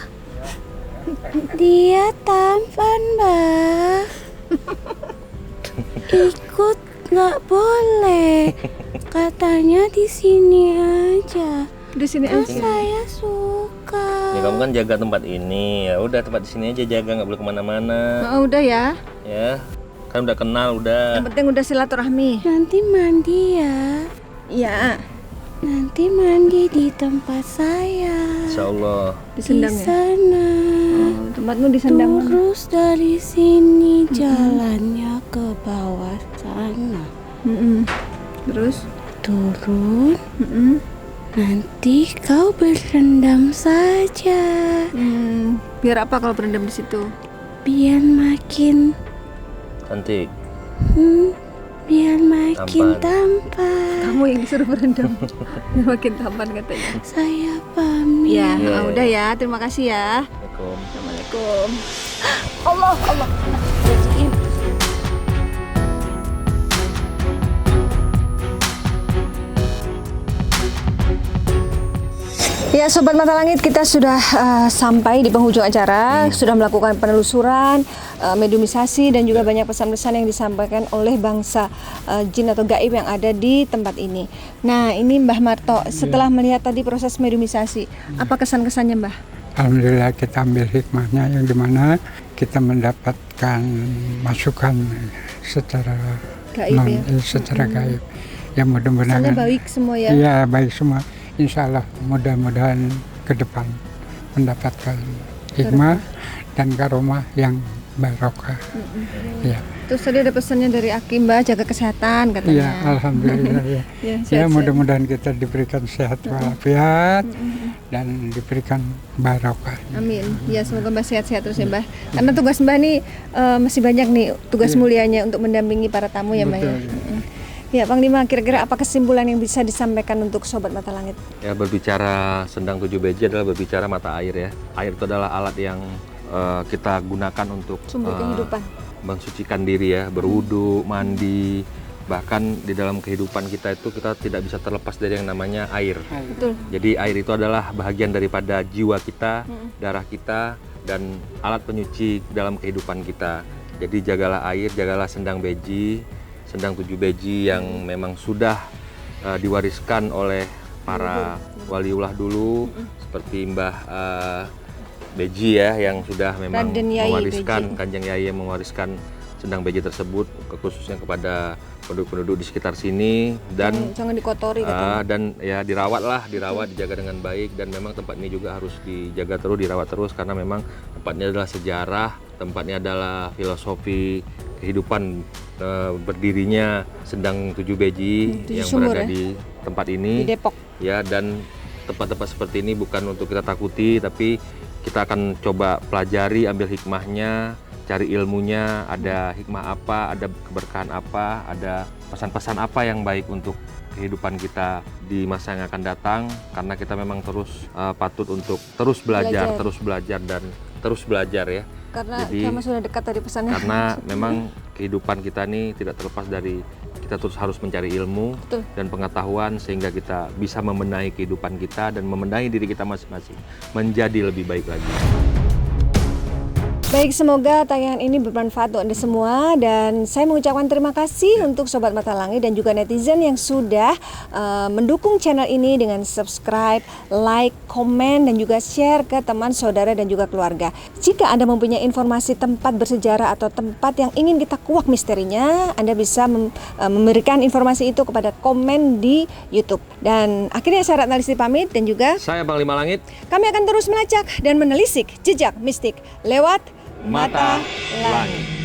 Dia tampan, Mbak. Ikut nggak boleh. Katanya di sini aja. Di sini Kan aja. saya suka. Ya kamu kan jaga tempat ini. Ya udah tempat di sini aja jaga, nggak boleh kemana-mana. Oh, udah ya. Ya, kan udah kenal udah. Yang penting udah silaturahmi. Nanti mandi ya. Iya. Nanti mandi di tempat saya. Insya Allah. Di Di Sendang ya. sana. Oh, tempatmu di Sendang mana? Terus dari sini jalannya ke bawah sana. Mm-mm. Terus? Turun. Mm-mm. Nanti kau berendam saja. Biar apa kalau berendam di situ? Biar makin Cantik. biar makin tampan. Kamu yang disuruh berendam. Biar makin tampan katanya. Saya pamit. Ya, Iya. udah ya. Terima kasih ya. Assalamualaikum. Assalamualaikum. Allah, Allah. Ya Sobat Mata Langit, kita sudah sampai di penghujung acara, sudah melakukan penelusuran, mediumisasi dan juga banyak pesan-pesan yang disampaikan oleh bangsa jin atau gaib yang ada di tempat ini. Nah ini Mbah Marto, setelah melihat tadi proses mediumisasi, apa kesan-kesannya Mbah? Alhamdulillah kita ambil hikmahnya yang dimana kita mendapatkan masukan secara Gaib ya? secara gaib. Ya mudah-mudahan. Kesannya baik semua ya? Iya baik semua. Insya Allah mudah-mudahan ke depan mendapatkan hikmah dan karomah yang barokah. Ya. Terus tadi ada pesannya dari Aki Mbah, jaga kesehatan katanya. Iya, alhamdulillah ya. Ya, Ya sehat-sehat. mudah-mudahan kita diberikan sehat walafiat dan diberikan barokah. Amin. Ya semoga Mbah sehat-sehat terus ya Mbah. Karena tugas Mbah nih masih banyak nih tugas mulianya untuk mendampingi para tamu ya Mbah ya. Betul. Ya Panglima, kira-kira apa kesimpulan yang bisa disampaikan untuk Sobat Mata Langit? Ya berbicara Sendang 7 Beji adalah berbicara mata air ya. Air itu adalah alat yang kita gunakan untuk Sumber kehidupan. mensucikan diri ya, berwudu, mandi, bahkan di dalam kehidupan kita itu kita tidak bisa terlepas dari yang namanya air. Betul. Jadi air itu adalah bahagian daripada jiwa kita, darah kita, dan alat penyuci dalam kehidupan kita. Jadi jagalah air, jagalah Sendang Beji, Sendang 7 Beji yang memang sudah diwariskan oleh para waliullah dulu, seperti Mbah Beji ya, yang sudah memang Raden Yai mewariskan, Beji. Kanjeng Yai yang mewariskan Sendang Beji tersebut, khususnya kepada penduduk-penduduk di sekitar sini, dan Jangan dikotori katanya. dan ya dirawat, dijaga dengan baik, dan memang tempat ini juga harus dijaga terus, dirawat terus, karena memang tempatnya adalah sejarah, tempatnya adalah filosofi kehidupan berdirinya Sendang 7 Beji Tujuh yang sumur berada ya? di tempat ini Di Depok. ya. Dan tempat-tempat seperti ini bukan untuk kita takuti, tapi kita akan coba pelajari, ambil hikmahnya, cari ilmunya, ada hikmah apa, ada keberkahan apa, ada pesan-pesan apa yang baik untuk kehidupan kita di masa yang akan datang, karena kita memang terus patut untuk terus belajar, terus belajar dan terus belajar ya. Karena Jadi, kiamat sudah dekat tadi pesannya. karena memang kehidupan kita ini tidak terlepas dari kita terus harus mencari ilmu Betul. dan pengetahuan, sehingga kita bisa membenahi kehidupan kita dan membenahi diri kita masing-masing menjadi lebih baik lagi. Baik, semoga tayangan ini bermanfaat untuk Anda semua, dan saya mengucapkan terima kasih untuk Sobat Mata Langit dan juga netizen yang sudah mendukung channel ini dengan subscribe, like, komen, dan juga share ke teman, saudara, dan juga keluarga. Jika Anda mempunyai informasi tempat bersejarah atau tempat yang ingin kita kuak misterinya, Anda bisa memberikan informasi itu kepada komen di YouTube. Dan akhirnya saya Ratna Listi pamit, dan juga Saya Panglima Langit, kami akan terus melacak dan menelisik jejak mistik lewat Mata Langit.